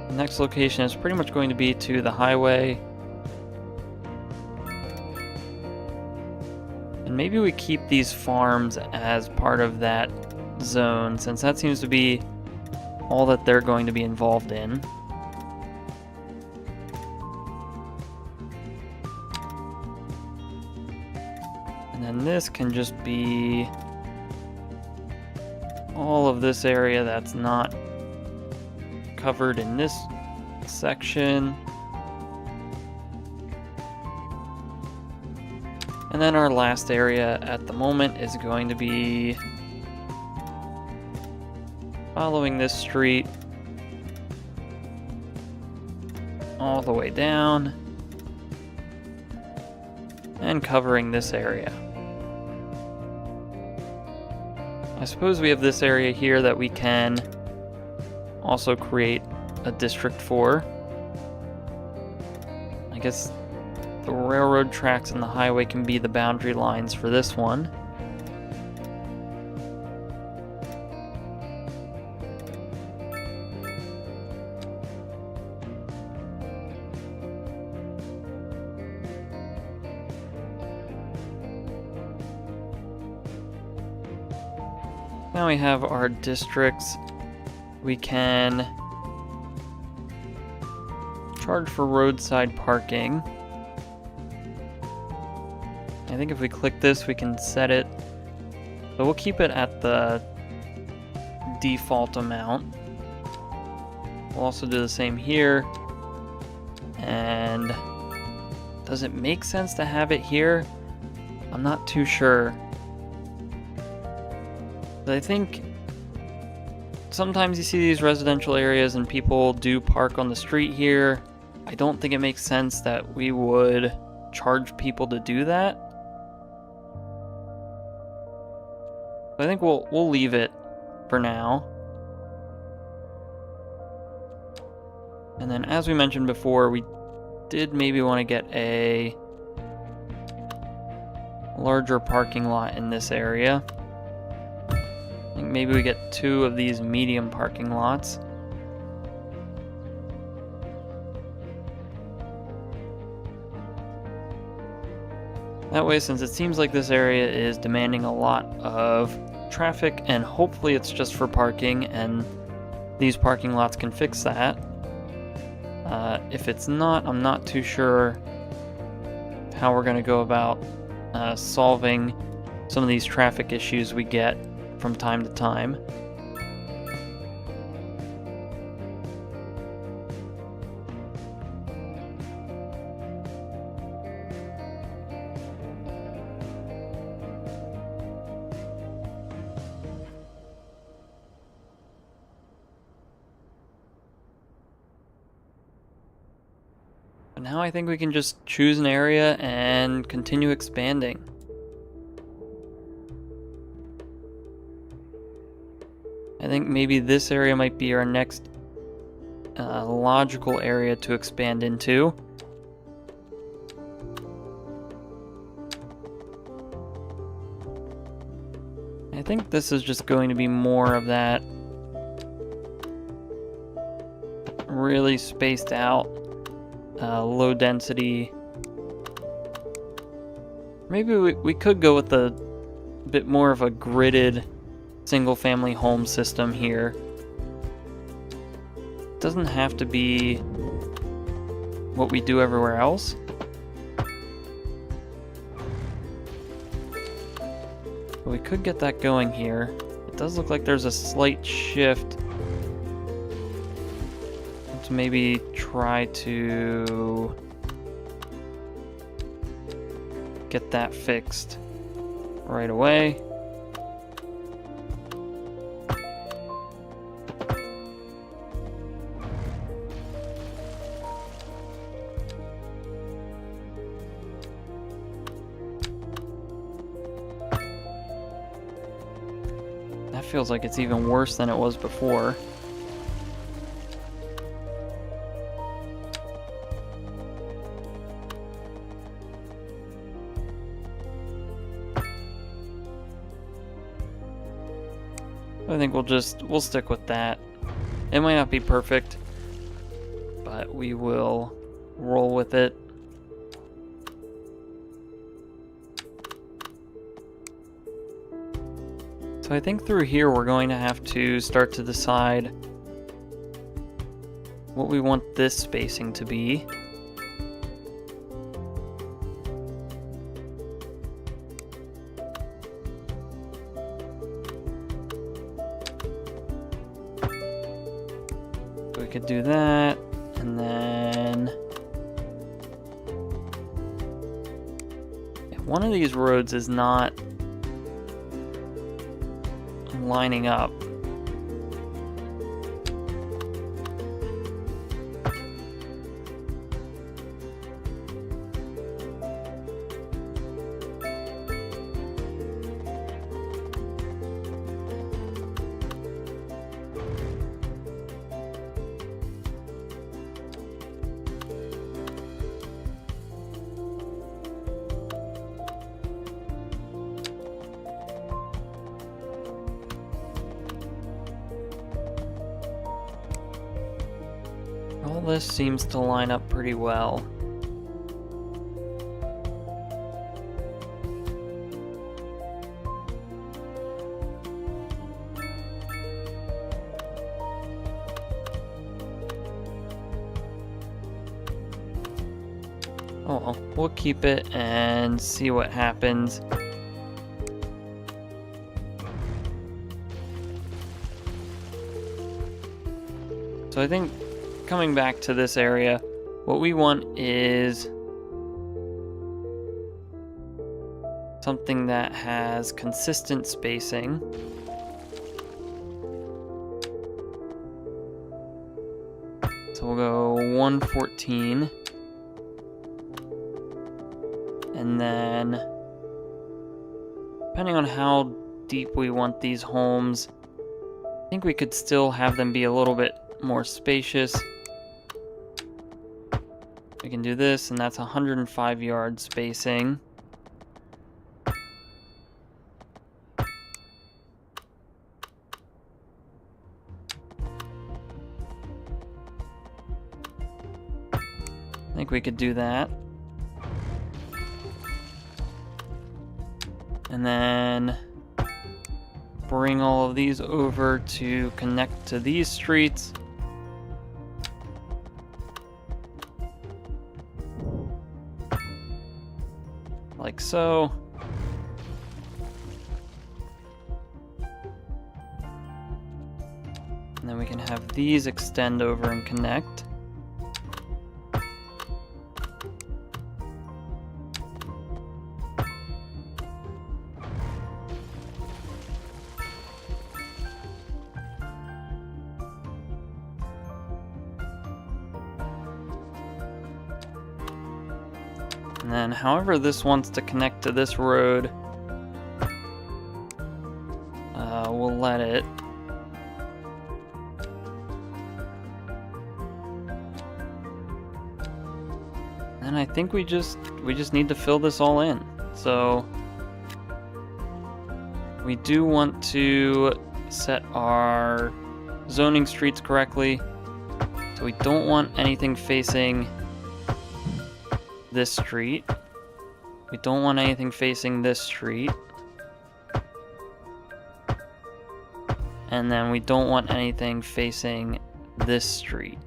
The next location is pretty much going to be to the highway. And maybe we keep these farms as part of that zone, since that seems to be all that they're going to be involved in. And then this can just be all of this area that's not covered in this section. And then our last area at the moment is going to be following this street all the way down and covering this area. I suppose we have this area here that we can also create a district for. I guess the railroad tracks and the highway can be the boundary lines for this one. Now we have our districts. We can charge for roadside parking. I think if we click this, we can set it, but we'll keep it at the default amount. We'll also do the same here. And does it make sense to have it here? I'm not too sure. But I think sometimes you see these residential areas and people do park on the street here. I don't think it makes sense that we would charge people to do that. I think we'll leave it for now. And then as we mentioned before, we did maybe want to get a larger parking lot in this area. I think maybe we get 2 of these medium parking lots. That way, since it seems like this area is demanding a lot of traffic, and hopefully it's just for parking, and these parking lots can fix that. If it's not, I'm not too sure how we're going to go about solving some of these traffic issues we get from time to time. But now I think we can just choose an area and continue expanding. I think maybe this area might be our next logical area to expand into. I think this is just going to be more of that really spaced out, low density. Maybe we could go with a bit more of a gridded single family home system here. It doesn't have to be what we do everywhere else. But we could get that going here. It does look like there's a slight shift. Let's maybe try to get that fixed right away. That feels like it's even worse than it was before. I think we'll stick with that. It might not be perfect, but we will roll with it. So I think through here we're going to have to start to decide what we want this spacing to be. We could do that, and then one of these roads is not lining up. All this seems to line up pretty well. Oh well, we'll keep it and see what happens. So I think coming back to this area, what we want is something that has consistent spacing. So we'll go 114. And then, depending on how deep we want these homes, I think we could still have them be a little bit more spacious. We can do this, and that's 105 yard spacing. I think we could do that. And then bring all of these over to connect to these streets. Like so. And then we can have these extend over and connect. And then however this wants to connect to this road, we'll let it. And I think we just need to fill this all in. So we do want to set our zoning streets correctly. So we don't want anything facing this street. We don't want anything facing this street. And then we don't want anything facing this street.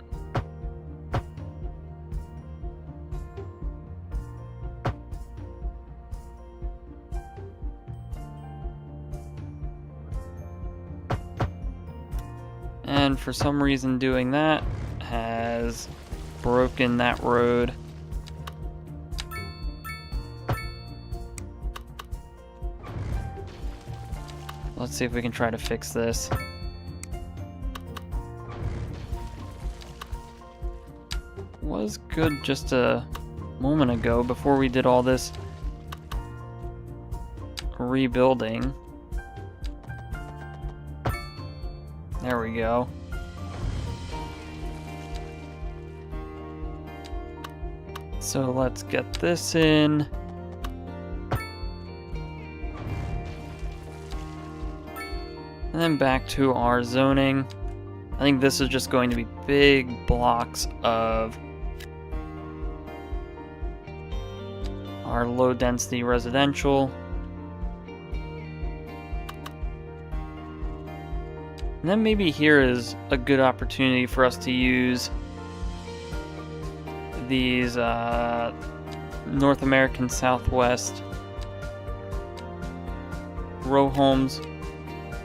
And for some reason doing that has broken that road. Let's see if we can try to fix this. Was good just a moment ago before we did all this rebuilding. There we go. So let's get this in. And then back to our zoning. I think this is just going to be big blocks of our low density residential. And then maybe here is a good opportunity for us to use these North American Southwest row homes,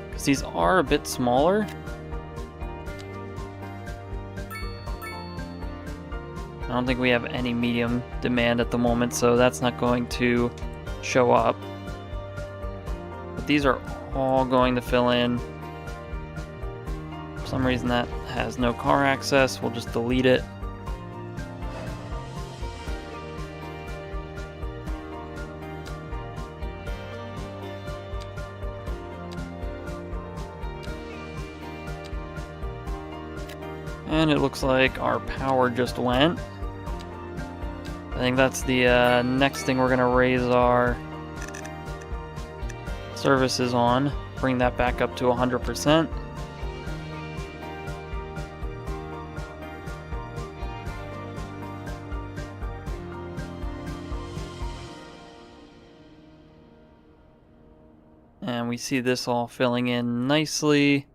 because these are a bit smaller. I don't think we have any medium demand at the moment, so that's not going to show up. But these are all going to fill in. For some reason that has no car access, we'll just delete it. And it looks like our power just went. I think that's the next thing we're going to raise our services on. Bring that back up to 100%. And we see this all filling in nicely.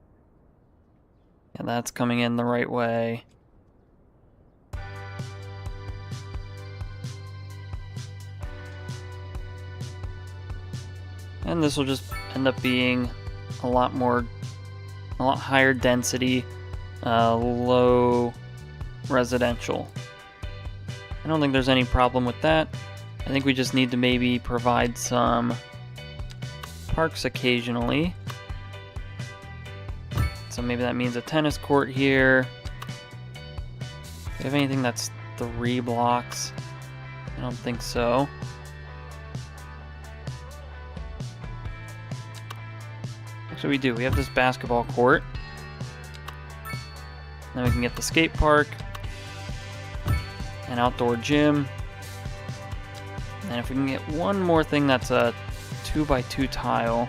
And that's coming in the right way. And this will just end up being a lot higher density, low residential. I don't think there's any problem with that. I think we just need to maybe provide some parks occasionally. So maybe that means a tennis court here. Do we have anything that's 3 blocks? I don't think so. Actually, we do. We have this basketball court. Then we can get the skate park, an outdoor gym. And if we can get one more thing that's a 2x2 tile,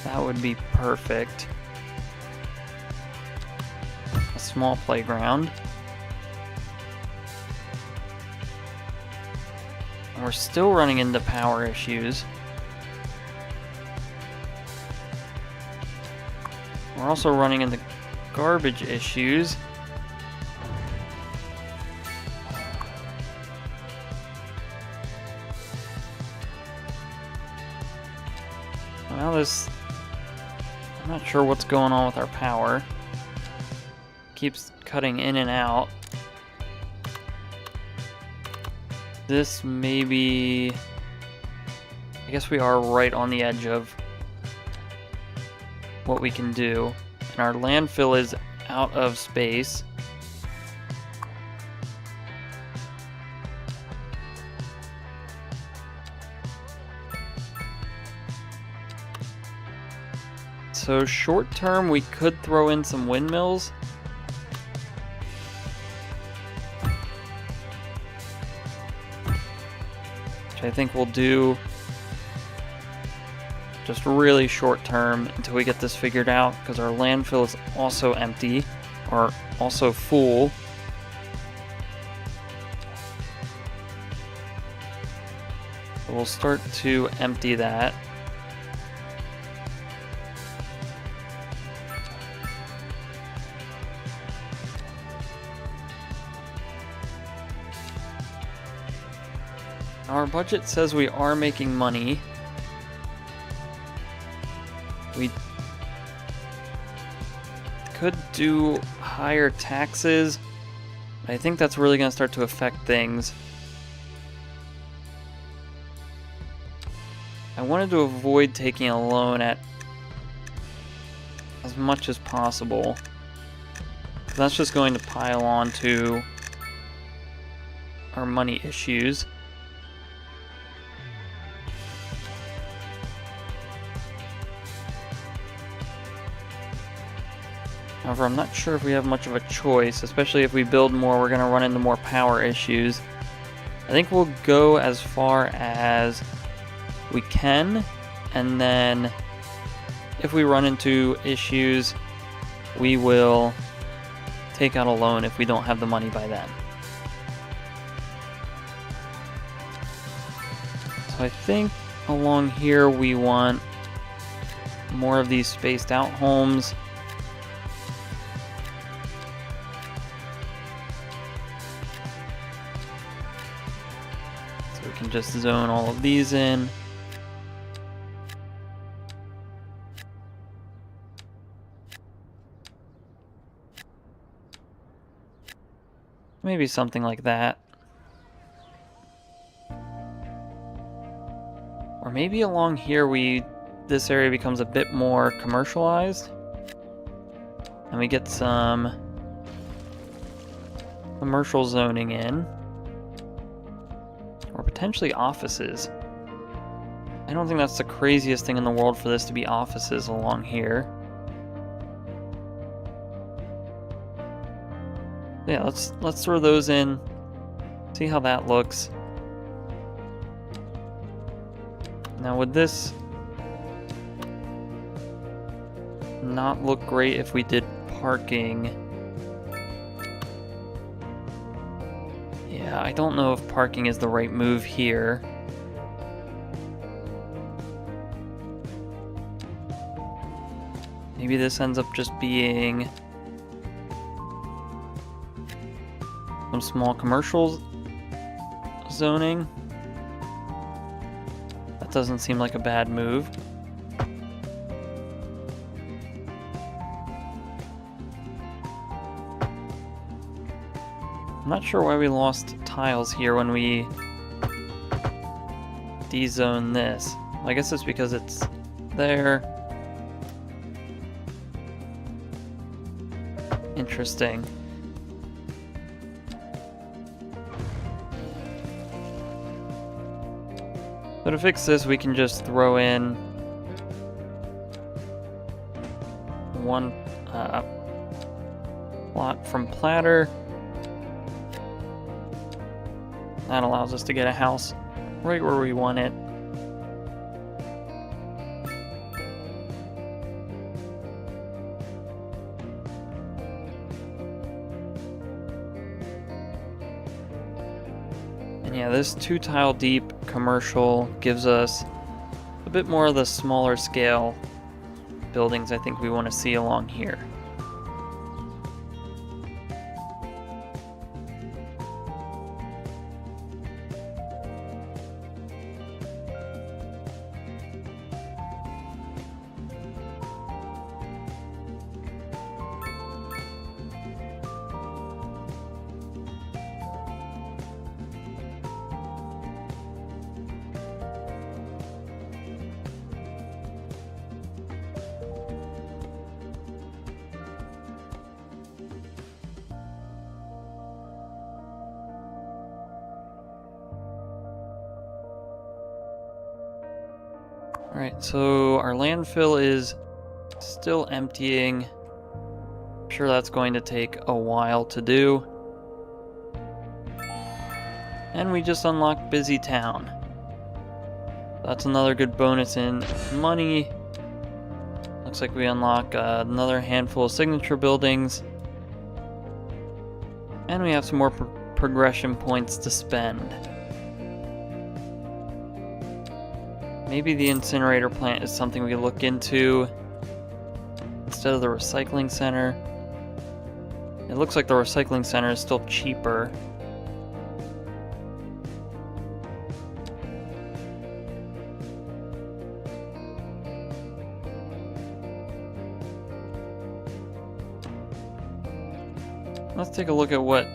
that would be perfect. A small playground. And we're still running into power issues. We're also running into garbage issues. Well, I'm not sure what's going on with our power. Keeps cutting in and out. This may be... I guess we are right on the edge of what we can do. And our landfill is out of space. So short term, we could throw in some windmills. I think we'll do just really short term until we get this figured out, because our landfill is also empty, or also full. So we'll start to empty that. Our budget says we are making money. We could do higher taxes, but I think that's really going to start to affect things. I wanted to avoid taking a loan at as much as possible. That's just going to pile on to our money issues. However, I'm not sure if we have much of a choice, especially if we build more, we're going to run into more power issues. I think we'll go as far as we can, and then if we run into issues, we will take out a loan if we don't have the money by then. So I think along here we want more of these spaced out homes. So we can just zone all of these in. Maybe something like that. Or maybe along here this area becomes a bit more commercialized. And we get some commercial zoning in. Or potentially offices. I don't think that's the craziest thing in the world for this to be offices along here. Yeah, let's throw those in, see how that looks. Now, would this not look great if we did parking? Yeah, I don't know if parking is the right move here. Maybe this ends up just being some small commercial zoning. That doesn't seem like a bad move. I'm not sure why we lost tiles here when we dezone this. I guess it's because it's there. Interesting. So to fix this, we can just throw in one plot from platter. That allows us to get a house right where we want it. And yeah, this 2-tile deep commercial gives us a bit more of the smaller scale buildings I think we want to see along here. Alright, so our landfill is still emptying. I'm sure that's going to take a while to do. And we just unlocked Busy Town. That's another good bonus in money. Looks like we unlock another handful of signature buildings. And we have some more progression points to spend. Maybe the incinerator plant is something we look into instead of the recycling center. It looks like the recycling center is still cheaper. Let's take a look at what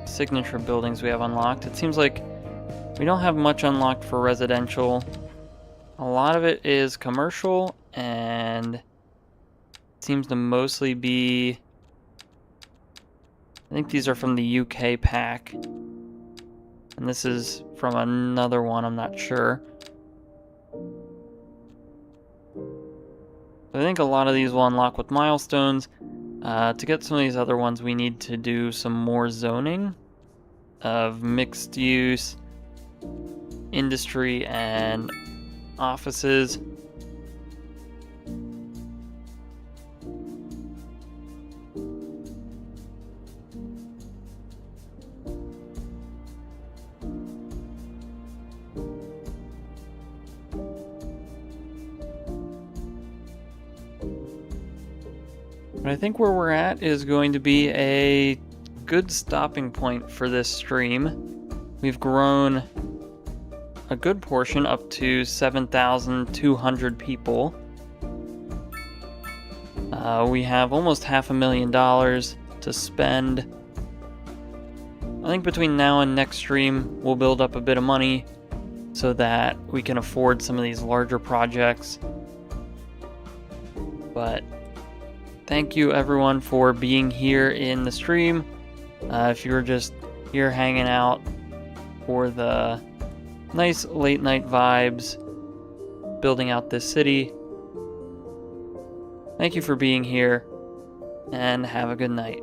signature buildings we have unlocked. It seems like we don't have much unlocked for residential. A lot of it is commercial, and it seems to mostly be... I think these are from the UK pack. And this is from another one, I'm not sure. I think a lot of these will unlock with milestones. To get some of these other ones, we need to do some more zoning of mixed use, industry, and offices. But I think where we're at is going to be a good stopping point for this stream. We've grown a good portion up to 7,200 people. We have almost $500,000 to spend. I think between now and next stream, we'll build up a bit of money so that we can afford some of these larger projects. But thank you everyone for being here in the stream. If you were just here hanging out for the nice late night vibes, building out this city, thank you for being here, and have a good night.